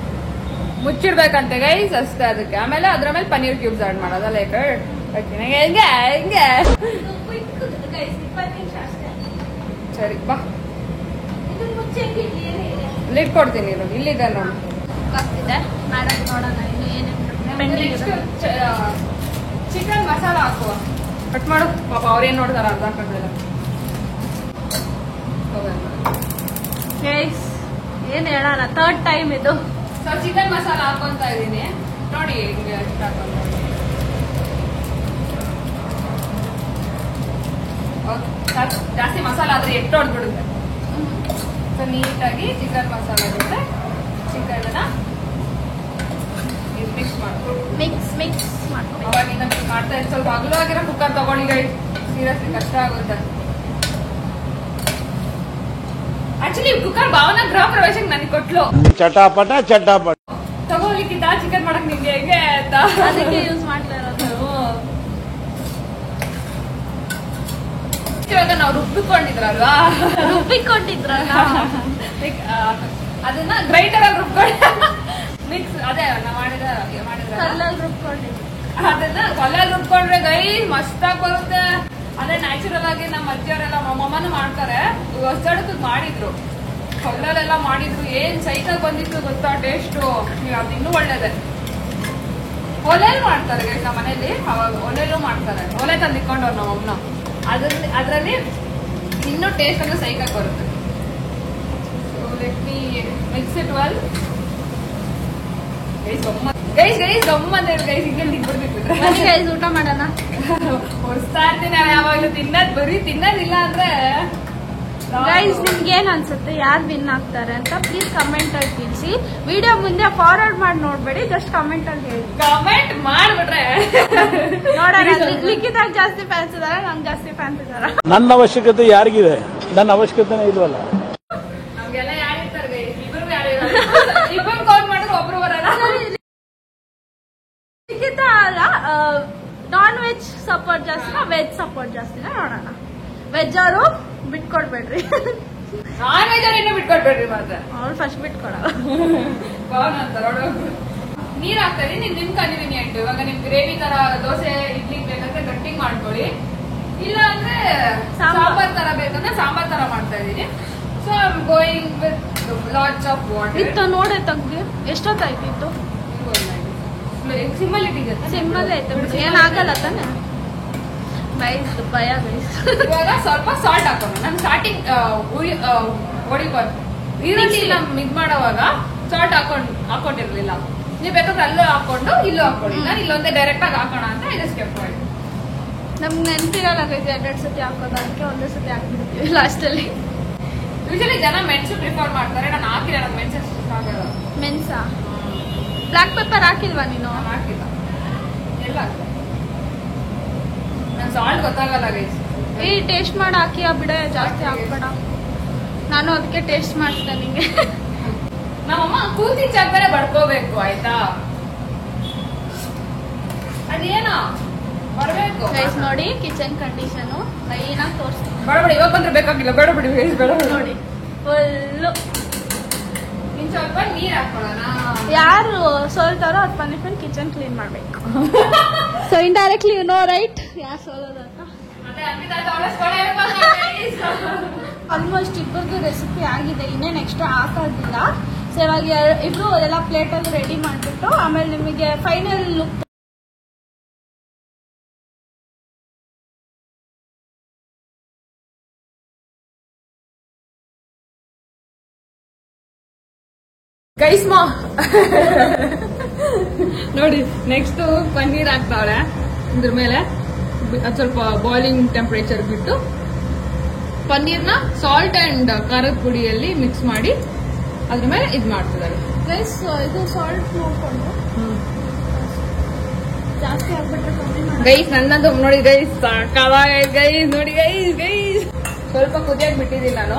ಮುಚ್ಚಿಡ್ಬೇಕಂತೆ ಗೈಸ್, ಅಷ್ಟೇ. ಅದಕ್ಕೆ ಆಮೇಲೆ ಅದ್ರ ಮೇಲೆ ಪನ್ನೀರ್ ಕ್ಯೂಬ್ಸ್ ಆಡ್ ಮಾಡೋದಲ್ಲ. ಹೆಂಗೆ ಹೆಂಗೆ? ಸರಿ ಬಾ, ಲಿಡ್ ಕೊಡ್ತೀನಿ. ಇಲ್ಲಿದೆ ನೋಡಿ. ಆಗ್ತಿದೆ ಮೇಡಮ್, ನೋಡೋಣ ಇನ್ನು ಏನೇನು. ಚಿಕನ್ ಮಸಾಲ ಹಾಕುವ, ಕಟ್ ಮಾಡು. ಪಾಪ ಅವ್ರೇನ್ ನೋಡ್ತಾರ, ಅರ್ಧ ಹಾಕೋದಿಲ್ಲ. ಏನ್ ಹೇಳೋಣ, ಥರ್ಡ್ ಟೈಮ್ ಇದು. ಸೊ ಚಿಕನ್ ಮಸಾಲ ಹಾಕೊಂತ ಇದೀನಿ ನೋಡಿ. ಹಿಂಗೆ ಎಷ್ಟು ಹಾಕೊಂಡು ಜಾಸ್ತಿ ಮಸಾಲ ಆದ್ರೆ ಎಟ್ಟು ಹೊಡ್ಬಿಡುತ್ತೆ. ಸೊ ನೀಟಾಗಿ ಚಿಕನ್ ಮಸಾಲ ಜೊತೆ ಚಿಕನ್ ಮಿಕ್ಸ್ ಮಾಡ್ಕೊಂಡು ಮಿಕ್ಸ್ ಮಾಡ್ಕೊಂಡು ಅವಾಗಿಂದ ಮಿಕ್ಸ್ ಮಾಡ್ತಾ ಇದ್ದು. ಸ್ವಲ್ಪ ಅಗಲವಾಗಿರೋ ಕುಕ್ಕರ್ ತಗೊಳ್ಳಿ ಗೈಸ್, ಸೀರಿಯಸ್ಲಿ ಕಷ್ಟ ಆಗುತ್ತೆ. ಆಕ್ಚುಲಿ ಕುಕ್ಕರ್ ಭಾವನಾ ಗೃಹ ಪ್ರವೇಶಕ್ಕೆ ನನಗೆ ಕೊಟ್ಲು. ಚಟಾಪಟ ಚಟಾಪಟ ತಗೋಲಿಕ್ಕಿದ್ದ ಚಿಕನ್ ಮಾಡಕ್ ನಿಂಗೆ ಹೇಗೆ ಅಂತ ಅದಕ್ಕೆ ಯೂಸ್ ಮಾಡ್ತಾ ಇರೋದು. ಇವಾಗ ನಾವು ರುಬ್ಬಿಕೊಂಡಿದ್ರಲ್ವಾ, ಅದನ್ನ ಗ್ರೈಂಡರ್ ಅಲ್ಲಿ ರುಬ್ಕೊಂಡು ಮಿಕ್ಸ್, ಅದೇ ನಾವು ಮಾಡಿದ್ರೆ ಅದನ್ನ ಕಲ್ಲಲ್ಲಿ ರುಬ್ಕೊಂಡ್ರೆ ಗೈ ಮಸ್ತಾಗಿ ಬರುತ್ತೆ. ಅದೇ ನ್ಯಾಚುರಲ್ ಆಗಿ ನಮ್ಮ ಅಜ್ಜಿಯವರೆಲ್ಲ ನಮ್ಮಮ್ಮನೂ ಮಾಡ್ತಾರೆ. ಹೊಸಡಕ್ಕೆ ಮಾಡಿದ್ರು, ಕಲ್ಲಲ್ಲೆಲ್ಲ ಮಾಡಿದ್ರು. ಏನ್ ಸೈಕಾಗಿ ಬಂದಿತ್ತು ಗೊತ್ತಾ ಟೇಸ್ಟು. ಅದು ಇನ್ನೂ ಒಳ್ಳೇದೆ. ಒಲೆಯಲ್ಲಿ ಮಾಡ್ತಾರೆ ಗೈಸ್ ನಮ್ಮ ಮನೇಲಿ, ಅವಾಗ ಒಲೆಯಲ್ಲೂ ಮಾಡ್ತಾರೆ. ಒಲೆ ತಂದಿಕೊಂಡವ್ರು ನಮ್ಮಮ್ಮನ. ಅದ್ರಲ್ಲಿ ಇನ್ನೂ ಟೇಸ್ಟ್ ಅಂದ್ರೆ ಸೈಕಾಗಿ ಬರುತ್ತೆ. So let me mix it well. Guys ಗಮ್ಮಂತ ಹೇಳಿ ಗೈಸ್, ಹಿಂಗೆ ತಿನ್ಬಿಡ್ತಿದ್ರು. ಊಟ ಮಾಡೋಣ. ಹೊಸ್ತಾ ಇರ್ತೀನಿ ನಾನು ಯಾವಾಗ್ಲೂ. ಬರೀ ತಿನ್ನೋದಿಲ್ಲ ಅಂದ್ರೆ. ಗೈಸ್ ನಿಮ್ಗೆ ಏನ್ ಅನ್ಸುತ್ತೆ, ಯಾರು ವಿನ್ ಆಗ್ತಾರೆ ಅಂತ ಪ್ಲೀಸ್ ಕಮೆಂಟ್ ಅಲ್ಲಿ ತಿಳಿಸಿ. ವಿಡಿಯೋ ಮುಂದೆ ಫಾರ್ವರ್ಡ್ ಮಾಡಿ ನೋಡ್ಬೇಡಿ, ಜಸ್ಟ್ ಕಮೆಂಟ್ ಅಲ್ಲಿ ಹೇಳಿ. ಕಮೆಂಟ್ ಮಾಡ್ಬಿಟ್ರೆ ನೋಡೋಣ. ಲಿಖಿತಾಗ ಜಾಸ್ತಿ ಫ್ಯಾನ್ಸ್ ಇದಾರೆ, ನಮ್ಗೆ ಜಾಸ್ತಿ ಫ್ಯಾನ್ಸ್ ಇದಾರೆ. ನನ್ನ ಅವಶ್ಯಕತೆ ಯಾರಿಗಿದೆ? ನನ್ನ ಅವಶ್ಯಕತೆನೇ ಇಲ್ವಲ್ಲ. ನಮ್ಗೆಲ್ಲ ಯಾರಿರ್ತಾರೆ ಗೈಸ್? ಇಬ್ರು ಯಾರು ಇಬ್ಬರು ಕೌಂಟ್ ಮಾಡಿದ್ರೆ ಒಬ್ರು ಬರಲ್ಲ. ಲಿಖಿತ ಅಲ್ಲ, ನಾನ್ ವೆಜ್ ಸಪೋರ್ಟ್ ಜಾಸ್ತಿನಾ ವೆಜ್ ಸಪೋರ್ಟ್ ಜಾಸ್ತಿನಾ ನೋಡೋಣ. ವೆಜ್ ಅವರು ಬಿಟ್ಕೊಡ್ಬೇಡ್ರಿ. ನಾನ್ ವೆಜ್ ಇನ್ನೂ ಬಿಟ್ಕೊಡ್ಬೇಡ್ರಿ ಮತ್ತೆ. ಅವ್ಳು ಫಸ್ಟ್ ಬಿಟ್ಕೊಡ. ನೀರ್ ಹಾಕ್ತಾ ಇದೀನಿ, ನಿಮ್ ಕನ್ವೀನಿಯಂಟ್. ಇವಾಗ ನಿಮ್ ಗ್ರೇವಿ ತರ ದೋಸೆ ಇಡ್ಲಿ ಬೇಕಂದ್ರೆ ಗಟ್ಟಿಗೆ ಮಾಡ್ಕೊಳ್ಳಿ, ಇಲ್ಲ ಅಂದ್ರೆ ಸಾಂಬಾರ್ ತರ ಬೇಕಂದ್ರೆ ಸಾಂಬಾರ್ ತರ ಮಾಡ್ತಾ ಇದೀನಿ. So I am going with lots of water. ಇತ್ತು ನೋಡೆ ತೆಗ್ದು ಎಷ್ಟೊತ್ತಾಯ್ತಿತ್ತು? ಸಿಮ್ಮಲ್ಲಿ ಇಟ್ಟಿದ್ದೆ. ಸಿಮ್ಮಲ್ಲಿ ಐತೆ, ಏನಾಗಲ್ಲ ತಾನೆ. ಗೈಸ್ ಭಯ ಗೈಸ್. ಇವಾಗ ಸ್ವಲ್ಪ ಸಾಲ್ಟ್ ಹಾಕೋಣ. ನಾನು ಸ್ಟಾರ್ಟಿಂಗ್ ಈರುಳ್ಳಿ ಇದ್ ಮಾಡೋವಾಗ ಸಾಲ್ಟ್ ಹಾಕೊಂಡಿರ್ಲಿಲ್ಲ. ನೀವು ಬೇಕಾದ್ರೆ ಅಲ್ಲೂ ಹಾಕೊಂಡು ಇಲ್ಲೂ ಹಾಕೊಳ್ಳಿ. ನಾನು ಇಲ್ಲೊಂದೇ ಡೈರೆಕ್ಟ್ ಆಗಿ ಹಾಕೋಣ ಅಂತ ಇದು ಸ್ಟೆಪ್ ಮಾಡಿ. ನಮ್ಗೆ ನೆನಪಿರಲ್ಲ ಗೈಸ್ 2 ಸತಿ ಹಾಕೋದು, ಅದಕ್ಕೆ ಒಂದೇ ಸತಿ ಹಾಕ್ಬಿಡ್ತೀವಿ ಲಾಸ್ಟಲ್ಲಿ. ಯೂಶಲಿ ಜನ ಮೆಣಸು ಪ್ರಿಫರ್ ಮಾಡ್ತಾರೆ, ನಾನು ಹಾಕಿಲ್ಲ. ನಂಗೆ ಮೆಣಸು ಇಷ್ಟ ಆಗಲ್ಲ. ಮೆಣಸಾ? ಬ್ಲಾಕ್ ಪೆಪ್ಪರ್ ಹಾಕಿಲ್ವಾ ನೀನು? ಹಾಕಿಲ್ಲ. ಎಲ್ಲ ನಂಗೆ ಸಾಲ್ಟ್ ಗೊತ್ತಾಗಲ್ಲ ಗೈಸ್. ಈ ಟೇಸ್ಟ್ ಮಾಡಿ ಹಾಕಿ ಬಿಡ, ಜಾಸ್ತಿ ಹಾಕ್ಬೇಡ. ನಾನು ಅದಕ್ಕೆ ಟೇಸ್ಟ್ ಮಾಡಿಸ್ದೆ ನಿಂಗೆ. ನಮ್ಮಮ್ಮ ಕೂತಿನ ಜಾಗದಲ್ಲೇ ಬಡ್ಕೋಬೇಕು ಆಯ್ತಾ? ಅದೇನೋ ಬರ್ಬೇಕು ಗೈಸ್. ನೋಡಿ ಕಿಚನ್ ಕಂಡೀಷನ್ ಲೈನ್ ಆಗಿ ತೋರಿಸ್ತೀನಿ. ಬೇಡ ಇವಾಗ ಬಂದ್ರೆ ಬೇಕಾಗಿಲ್ಲ. ಬೇಡ ಬಿಡಿ ಬೇಡ. ನೋಡಿ ಫುಲ್ಲು. ಇನ್ ಸ್ವಲ್ಪ ನೀರ್ ಹಾಕೊಳ್ಳೋಣ. ಯಾರು ಸೋಲ್ತಾರೋ ಅದು ಬಂದ್ಬಿಟ್ಟು ಕಿಚನ್ ಕ್ಲೀನ್ ಮಾಡ್ಬೇಕು. So indirectly you know right ಯಾರು ಸೋಲೋದಂತ. ಆಲ್ಮೋಸ್ಟ್ ಇಬ್ಬರದು ರೆಸಿಪಿ ಆಗಿದೆ, ಇನ್ನೇನು ಎಕ್ಸ್ಟ್ರಾ ಹಾಕೋದಿಲ್ಲ. ಸೊ ಇವಾಗ ಇಬ್ರು ಎಲ್ಲ ಪ್ಲೇಟಲ್ಲಿ ರೆಡಿ ಮಾಡಿಬಿಟ್ಟು ಆಮೇಲೆ ನಿಮಗೆ ಫೈನಲ್ ಲುಕ್. ಗೈಸ್ ನೋಡಿ, ನೆಕ್ಸ್ಟ್ ಪನ್ನೀರ್ ಹಾಕ್ತಾವಳೆ. ಇದ್ರ ಮೇಲೆ ಅದು ಸ್ವಲ್ಪ ಬಾಯ್ಲಿಂಗ್ ಟೆಂಪರೇಚರ್ ಬಿಟ್ಟು ಪನ್ನೀರ್ನ ಸಾಲ್ಟ್ ಅಂಡ್ ಖಾರದ ಪುಡಿಯಲ್ಲಿ ಮಿಕ್ಸ್ ಮಾಡಿ ಅದ್ರ ಮೇಲೆ ಇದು ಮಾಡ್ತಿದ್ದಾರೆ. ಗೈಸ್ ಇದು ಸಾಲ್ಟ್ ನೋಡ್ಕೊಂಡು ಜಾಸ್ತಿ ಆಗ್ಬಿಟ್ರೆ ಕಮ್ಮಿ ಮಾಡಿ. ಗೈಸ್ ನನ್ನದು ನೋಡಿ ಗೈಸ್, ಗೈಸ್ ನೋಡಿ ಗೈಸ್ ಸ್ವಲ್ಪ ಕುದಿಯಕ್ ಬಿಟ್ಟಿದ್ದೀನಿ ನಾನು.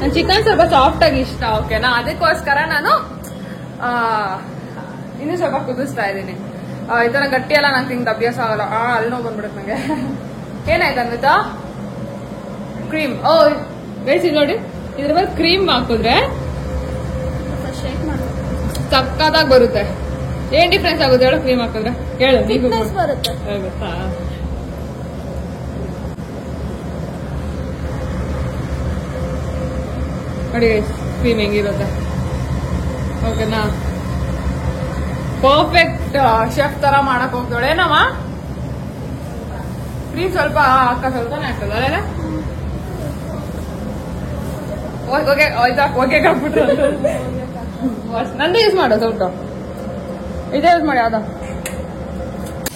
ನನ್ ಚಿಕನ್ ಸ್ವಲ್ಪ ಸಾಫ್ಟ್ ಆಗಿ ಇಷ್ಟ, ಓಕೆನಾ? ಅದಕ್ಕೋಸ್ಕರ ನಾನು ಇನ್ನೂ ಸ್ವಲ್ಪ ಕುದಿಸ್ತಾ ಇದ್ದೀನಿ. ಈ ತರ ಗಟ್ಟಿ ಎಲ್ಲ ನಂಗೆ ತಿಂದು ಅಭ್ಯಾಸ ಆಗಲ್ಲ. ಅಲ್ಲಿ ನೋವು ಬಂದ್ಬಿಡುತ್ತೆ ನಂಗೆ. ಏನಾಯ್ತು ಅನ್ವಿತಾ? ಕ್ರೀಮ್. ಗೈಸ್ ಇಲ್ಲಿ ನೋಡಿ, ಇದ್ರ ಮೇಲೆ ಕ್ರೀಮ್ ಹಾಕಿದ್ರೆ ಶೇಕ್ ಮಾಡಿ ಸಕ್ಕತ್ತಾಗಿ ಬರುತ್ತೆ. ಏನ್ ಡಿಫ್ರೆನ್ಸ್ ಆಗುತ್ತೆ ಹೇಳು ಕ್ರೀಮ್ ಹಾಕಿದ್ರೆ? ಹೇಳು ನೀವು. ಬರುತ್ತೆ ಗೊತ್ತಾ? ನೋಡಿ ಕ್ರೀಮ್ ಹೆಂಗಿರುತ್ತೆ, ಓಕೆನಾ? ಪರ್ಫೆಕ್ಟ್ ಶೆಫ್ ತರ ಮಾಡಕ್ ಹೋಗ್ತಾಳೆ ಏನಮ್ಮ. ಕ್ರೀಮ್ ಸ್ವಲ್ಪ ಸ್ವಲ್ಪನೇ ಹಾಕ್ತದಲ್ಲ. ಓಕೆ ಹಾಕ್ಬಿಟ್ರೆ ನಂದು ಯೂಸ್ ಮಾಡು, ಸ್ವಲ್ಪ ಇದೇ ಯೂಸ್ ಮಾಡಿ. ಯಾವ್ದು?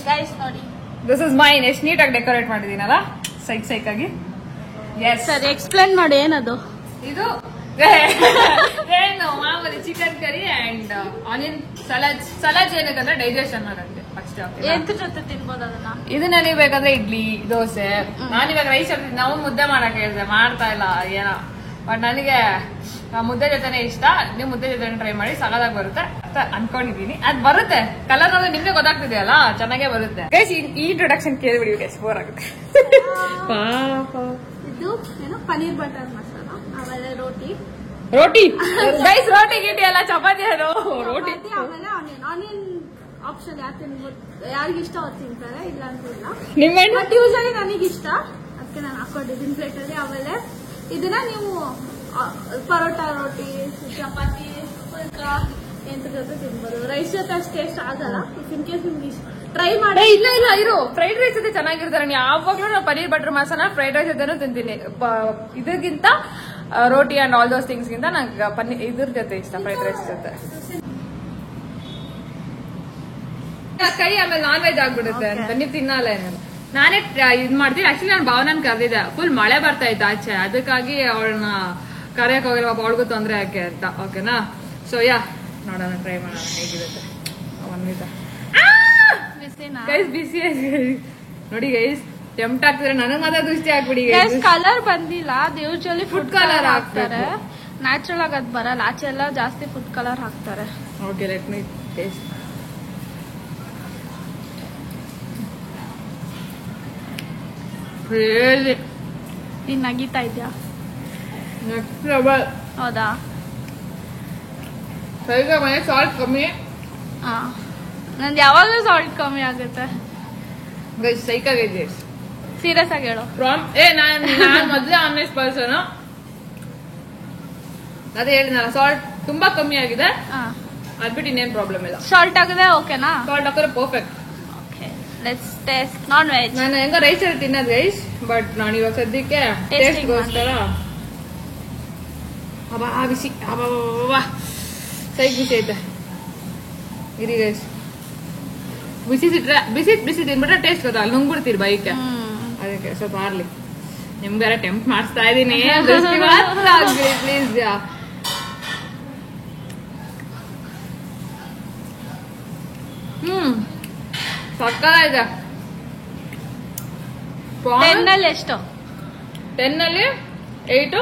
ಗೈಸ್ ನೋಡಿ, ದಿಸ್ ಇಸ್ ಮೈನ್. ಎಷ್ಟು ನೀಟಾಗಿ ಡೆಕೋರೇಟ್ ಮಾಡಿದೀನಲ್ಲ, ಸೈಕ್ ಆಗಿ. ಎಸ್ ಸರಿ ಎಕ್ಸ್ಪ್ಲೇನ್ ಮಾಡಿ ಏನದು. ಇದು ಏನು ಮಾಮೂಲಿ chicken curry and onion salads ಏನಕ್ಕಂದ್ರೆ ಡೈಜೆಷನ್ ಆಗುತ್ತೆ ಫಸ್ಟ್. ಎದ್ರ ಜೊತೆ ತಿನ್ಬೋದು ಅದನ್ನ? ಇದನ್ನ ನೀವು ಬೇಕಾದ್ರೆ ಇಡ್ಲಿ ದೋಸೆ. ನಾನಿವಾಗ ರೈಸ್ ನಾವು ಮುದ್ದೆ ಮಾಡಕ್ ಹೇಳಿದೆ, ಮಾಡ್ತಾ ಇಲ್ಲ ಏನೋ. ಬಟ್ ನನಗೆ ಮುದ್ದೆ ಜೊತೆನೆ ಇಷ್ಟ. ನೀವು ಮುದ್ದೆ ಜೊತೆ ಟ್ರೈ ಮಾಡಿ, ಸಗದಾಗಿ ಬರುತ್ತೆ ಅಂತ ಅನ್ಕೊಂಡಿದೀನಿ. ಅದ್ ಬರುತ್ತೆ, ಕಲರ್ ನೋಡಿ ನಿಮ್ಗೆ ಗೊತ್ತಾಗ್ತಿದೆಯಲ್ಲ, ಚೆನ್ನಾಗೇ ಬರುತ್ತೆ. ಗೈಸ್ ಈ ಇಂಟ್ರೊಡಕ್ಷನ್ ಕೇಳ್ಬಿಡಿ ಗೈಸ್, ಬೋರ್ ಆಗುತ್ತೆ. ಇದು ಏನು ಪನ್ನೀರ್ ಬಟರ್ ಮಸಾಲ, ಆಮೇಲೆ ರೋಟಿ ಗೈಸ್ ರೋಟಿ ಗಿಟಿ ಎಲ್ಲ ಚಪಾತಿ ರೋಟಿ, ಆಮೇಲೆ ಆನಿಯನ್ ಆಪ್ಷನ್ ಯಾರು ತಿನ್ಬೋದು, ಯಾರಿಗಿಷ್ಟ ಅವ್ರು ತಿಂತಾರೆ, ಇಲ್ಲ ಅಂತಿಲ್ಲ. ಬಟ್ ಯೂಶಲಿ ನನಗಿಷ್ಟ, ಅದಕ್ಕೆ ನಾನು ಹಾಕೊಂಡಿದ್ದೀನಿ ಪ್ಲೇಟಲ್ಲಿ. ಆಮೇಲೆ ಇದನ್ನ ನೀವು ಪರೋಟ, ರೋಟಿ, ಚಪಾತಿ, ಪುಲ್ಕ ಎಂತ ಜೊತೆ ತಿನ್ಬೋದು. ರೈಸ್ ಜೊತೆ ಅಷ್ಟು ಟೇಸ್ಟ್ ಆಗಲ್ಲ. ಇನ್ ಕೇಸ್ ನಿಮ್ಗೆ ಟ್ರೈ ಮಾಡಿ. ಇಲ್ಲ ಇರು, ಫ್ರೈಡ್ ರೈಸ್ ಜೊತೆ ಚೆನ್ನಾಗಿರ್ತಾರೆ. ಯಾವಾಗ್ಲೂ ನಾವು paneer butter masala fried rice ಜೊತೆನೂ ತಿಂತೀನಿ. ಇದಕ್ಕಿಂತ roti and all those things ಗಿಂತ ನಂಗೆ ಪನ್ನೀರ್ ಇದ್ರ ಜೊತೆ ಇಷ್ಟ, ಫ್ರೈಡ್ ರೈಸ್ ಜೊತೆ. ಕೈ ಆಮೇಲೆ ನಾನ್ ವೆಜ್ ಆಗ್ಬಿಡುತ್ತೆ ಅಂತ ನೀವು ತಿನ್ನಲ್ಲ ಏನೇನು. ನಾನೇ ಇದ್ ಮಾಡ್ತೀನಿ. ಆಕ್ಚುಲಿ ನಾನು ಭಾವನನ್ ಕರೆದಿದ್ದೆ, ಫುಲ್ ಮಳೆ ಬರ್ತಾ ಇತ್ತು ಆಚೆ, ಅದಕ್ಕಾಗಿ ಅವಳನ್ನ ಕರೆಯಕ್ ಹೋಗಿಲ್ಲ, ಪಾಪ ಅವಳಿಗೂ ತೊಂದ್ರೆ ಯಾಕೆ ಅಂತ. ಓಕೆನಾ? ಸೊ ನೋಡೋಣ, ಟ್ರೈ ಮಾಡೋಣ ಹೇಗಿರುತ್ತೆ. ಗೈಸ್ ಬಿಸಿ ನೋಡಿ ಗೈಸ್, ಟೆಂಪ್ಟ್ ಆಗ್ತಿದ್ರೆ ನನಗ್ ಮಾತ್ರ ದೃಷ್ಟಿ ಹಾಕ್ಬಿಡಿ. ಕಲರ್ ಬಂದಿಲ್ಲ, ಅದು ಯೂಶಲಿ ಫುಡ್ ಕಲರ್ ಹಾಕ್ತಾರೆ. ನ್ಯಾಚುರಲ್ ಆಗಿ ಅದ್ ಬರಲ್ಲ, ಆಚೆ ಎಲ್ಲ ಜಾಸ್ತಿ ಫುಡ್ ಕಲರ್ ಹಾಕ್ತಾರೆ. Okay, let me taste. ನೀನ್ ನಗಿತಾ ಇದ್ಯಾ? Next level. ಹೌದಾ? ಸೈಗ ಮನೆ ಸಾಲ್ಟ್ ಕಮ್ಮಿ. ನಂದು ಯಾವಾಗಲೂ ಸಾಲ್ಟ್ ಕಮ್ಮಿ ಆಗುತ್ತೆ. ಸೈಕಾಗೈತೆ. ಸೀರಿಯಸ್ ಆಗಿ ಹೇಳು. ನಾನು ಮೊದಲೇ ಆನೆಸ್ಟ್ ಪರ್ಸನ್. ಅದೇ ಹೇಳಿದ್ನಲ್ಲ, ಸಾಲ್ಟ್ ತುಂಬಾ ಕಮ್ಮಿ ಆಗಿದೆ. ಅದ್ಬಿಟ್ಟು ಇನ್ನೇನು ಪ್ರಾಬ್ಲಮ್ ಇಲ್ಲ. ಸಾಲ್ಟ್ ಆಗಿದೆ ಓಕೆನಾ? ಸಾಲ್ಟ್ ಹಾಕಿದ್ರೆ perfect. Okay, let's taste non veg. ನಾನು ಹೆಂಗ ರೈಸ್ ಅಲ್ಲಿ ತಿನ್ನೋದು ಗೈಸ್, ಬಟ್ ನಾನು ಇವಾಗ ಸದ್ಯಕ್ಕೆ ಟೇಸ್ಟ್ಗೋಸ್ಕರ ಬಿಸಿ ಸೈಕ್ ಬಿಸಿ ಐತೆ. ಇರಿ ಗೈಸ್, ಬಿಸಿ ತಿನ್ಬಿಟ್ರೆ ಟೇಸ್ಟ್ ಗೊತ್ತಾ, ಅಲ್ಲಿ ನುಂಗ್ಬಿಡ್ತೀರಿ ಬೈಕೆ. ಅದಕ್ಕೆ ಸ್ವಲ್ಪ ಆರ್ಲಿ. ನಿಮ್ಗಾರ ಟೆಂಪ್ಟ್ ಮಾಡಿಸ್ತಾ ಇದೀನಿ, ಪ್ಲೀಸ್. ಸಕ್ಕತ್ತಾಗಿದೆ. 10 ಅಲ್ಲಿ ಎಷ್ಟು? 10 ಅಲ್ಲಿ 8,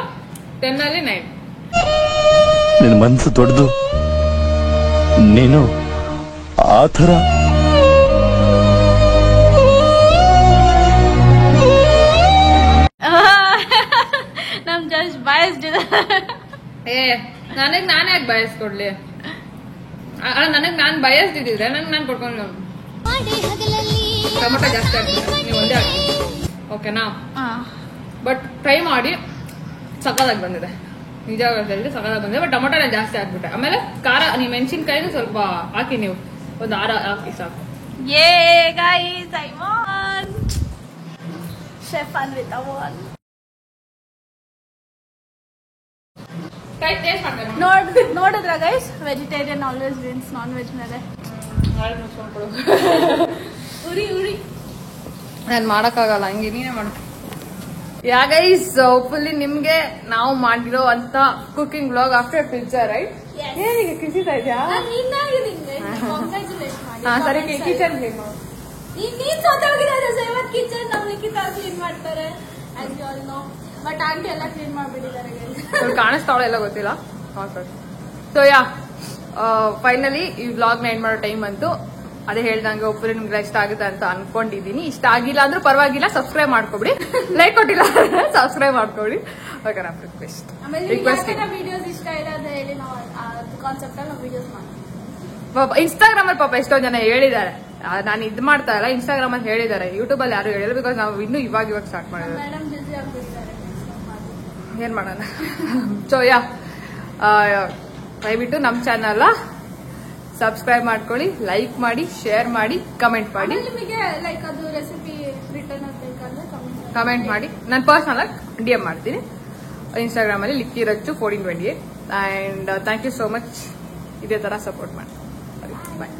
10 ಅಲ್ಲಿ 9. ನಿನ್ನ ಮನಸ್ಸು ದೊಡ್ಡದು, ನೀನು ಆ ಥರ. ನಮ್ ಜಸ್ಟ್ ಬಯಸ್ಡ್ ಇದೆ. ನನಗ್ ನಾನೇ ಯಾಕೆ ಬಯಸ್ ಕೊಡ್ಲಿ? ನನಗ್ ನಾನ್ ಬಯಸ್ಡ್ ಇದ್ದಿದ್ರೆ ನಾನು ಕೊಡ್ಕೊಂಡು ಟೊಮೊಟೊ ಜಾಸ್ತಿ ಹಾಕ್ತೀನಿ, ನೀವು ಒಂದೇ ಹಾಕಿ ಓಕೆನಾ? ಬಟ್ ಟ್ರೈ ಮಾಡಿ ಸಕ್ಕದಾಗಿ ಬಂದಿದೆ, ನಿಜ ಸಕ್ಕದಾಗಿ ಬಂದಿದೆ. ಬಟ್ ಟೊಮೊಟೊ ನಾನು ಜಾಸ್ತಿ ಹಾಕ್ಬಿಟ್ಟೆ. ಆಮೇಲೆ ಖಾರ, ನೀವು ಮೆಣಸಿನ್ಕಾಯಿನೂ ಸ್ವಲ್ಪ ಹಾಕಿ, ನೀವು ಒಂದು 6 ಹಾಕಿ ಸಾಕು. Yay guys, I won chef Anvitha won. ನೋಡಿದ್ರ guys, vegetarian always wins non veg ಮೇಲೆ. ಉರಿ ನಾನು ಮಾಡಕ್ಕಾಗಲ್ಲ, ಹಂಗೆ ನೀನೇ ಮಾಡು. ಯಾ ಗೈಸ್, ಫುಲ್ಲಿ ನಿಮ್ಗೆ ನಾವು ಮಾಡಿರೋ ಅಂತ cooking vlog after pizza, right? ಏನಿಗೆ ಕಿಸಿತಾ ಇದೆಯಾ? ಸರಿ, ಕಿಚನ್ ಕ್ಲೀನ್ ಮಾಡು. ಕ್ಲೀನ್ ಮಾಡ್ತಾರೆ ಬಟ್ ಆಂಟಿ ಎಲ್ಲ ಕ್ಲೀನ್ ಮಾಡ್ಬಿಟ್ಟಿದ್ದಾರೆ. ಕಾಣಿಸ್ತಾವಳ ಎಲ್ಲ ಗೊತ್ತಿಲ್ಲ. ಸೊ ಯಾ, ಫೈನಲಿ ಈ ವ್ಲಾಗ್ ನ ಎಂಡ್ ಮಾಡೋ ಟೈಮ್ ಅಂತೂ. ಅದೇ ಹೇಳ್ದಂಗೆ ಒಬ್ಬರು ನಿಮ್ಗೆ ಇಷ್ಟ ಆಗುತ್ತೆ ಅಂತ ಅನ್ಕೊಂಡಿದೀನಿ. ಇಷ್ಟ ಆಗಿಲ್ಲ ಅಂದ್ರೆ ಪರವಾಗಿಲ್ಲ, ಸಬ್ಸ್ಕ್ರೈಬ್ ಮಾಡ್ಕೊಬಿಡಿ. ಲೈಕ್ ಕೊಟ್ಟಿಲ್ಲ ಸಬ್ಸ್ಕ್ರೈಬ್ ಮಾಡ್ಕೊಬಿಡಿ. ಓಕೆ, ನಾ ರಿಕ್ವೆಸ್ಟ್ ವಿಡಿಯೋಸ್ ಇಷ್ಟ ಇಲ್ಲ ಅಂತ ಹೇಳಿ ನಾವು ಕಾನ್ಸೆಪ್ಟ್ ಅಲ್ಲಿ ವಿಡಿಯೋಸ್ ಮಾಡ್ತೀವಿ. ಇನ್ಸ್ಟಾಗ್ರಾಮ್ ಅಲ್ಲಿ ಪಾಪ ಎಷ್ಟೊಂದು ಜನ ಹೇಳಿದ್ದಾರೆ, ನಾನು ಇದು ಮಾಡ್ತಾ ಇಲ್ಲ, ಇನ್ಸ್ಟಾಗ್ರಾಮ್ ಅಲ್ಲಿ ಹೇಳಿದ್ದಾರೆ. ಯೂಟ್ಯೂಬ್ ಅಲ್ಲಿ ಯಾರು ಹೇಳಿಲ್ಲ, ಬಿಕಾಸ್ ನಾವು ಇನ್ನೂ ಇವಾಗ ಸ್ಟಾರ್ಟ್ ಮಾಡಿದ್ರೆ ಏನ್ ಮಾಡೋಣ. ಸೊ ಯಾ, ದಯವಿಟ್ಟು ನಮ್ಮ ಚಾನಲ್ ಸಬ್ಸ್ಕ್ರೈಬ್ ಮಾಡ್ಕೊಳ್ಳಿ, ಲೈಕ್ ಮಾಡಿ, ಶೇರ್ ಮಾಡಿ, ಕಮೆಂಟ್ ಮಾಡಿ. ನಿಮಗೆ ಲೈಕ್ ಅದು ರೆಸಿಪಿ ರಿಟರ್ನ್ ಬೇಕಾದ್ರೆ ಕಮೆಂಟ್ ಮಾಡಿ. ನಾನು ಪರ್ಸನಲ್ ಆಗಿ DM ಮಾಡ್ತೀನಿ ಇನ್ಸ್ಟಾಗ್ರಾಮ್ ಅಲ್ಲಿ, ಲಿಕ್ಕಿರಚ್ಚು 1428. And thank you so much. ಇದೇ ತರ ಸಪೋರ್ಟ್ ಮಾಡಿ. ಬಾಯ್.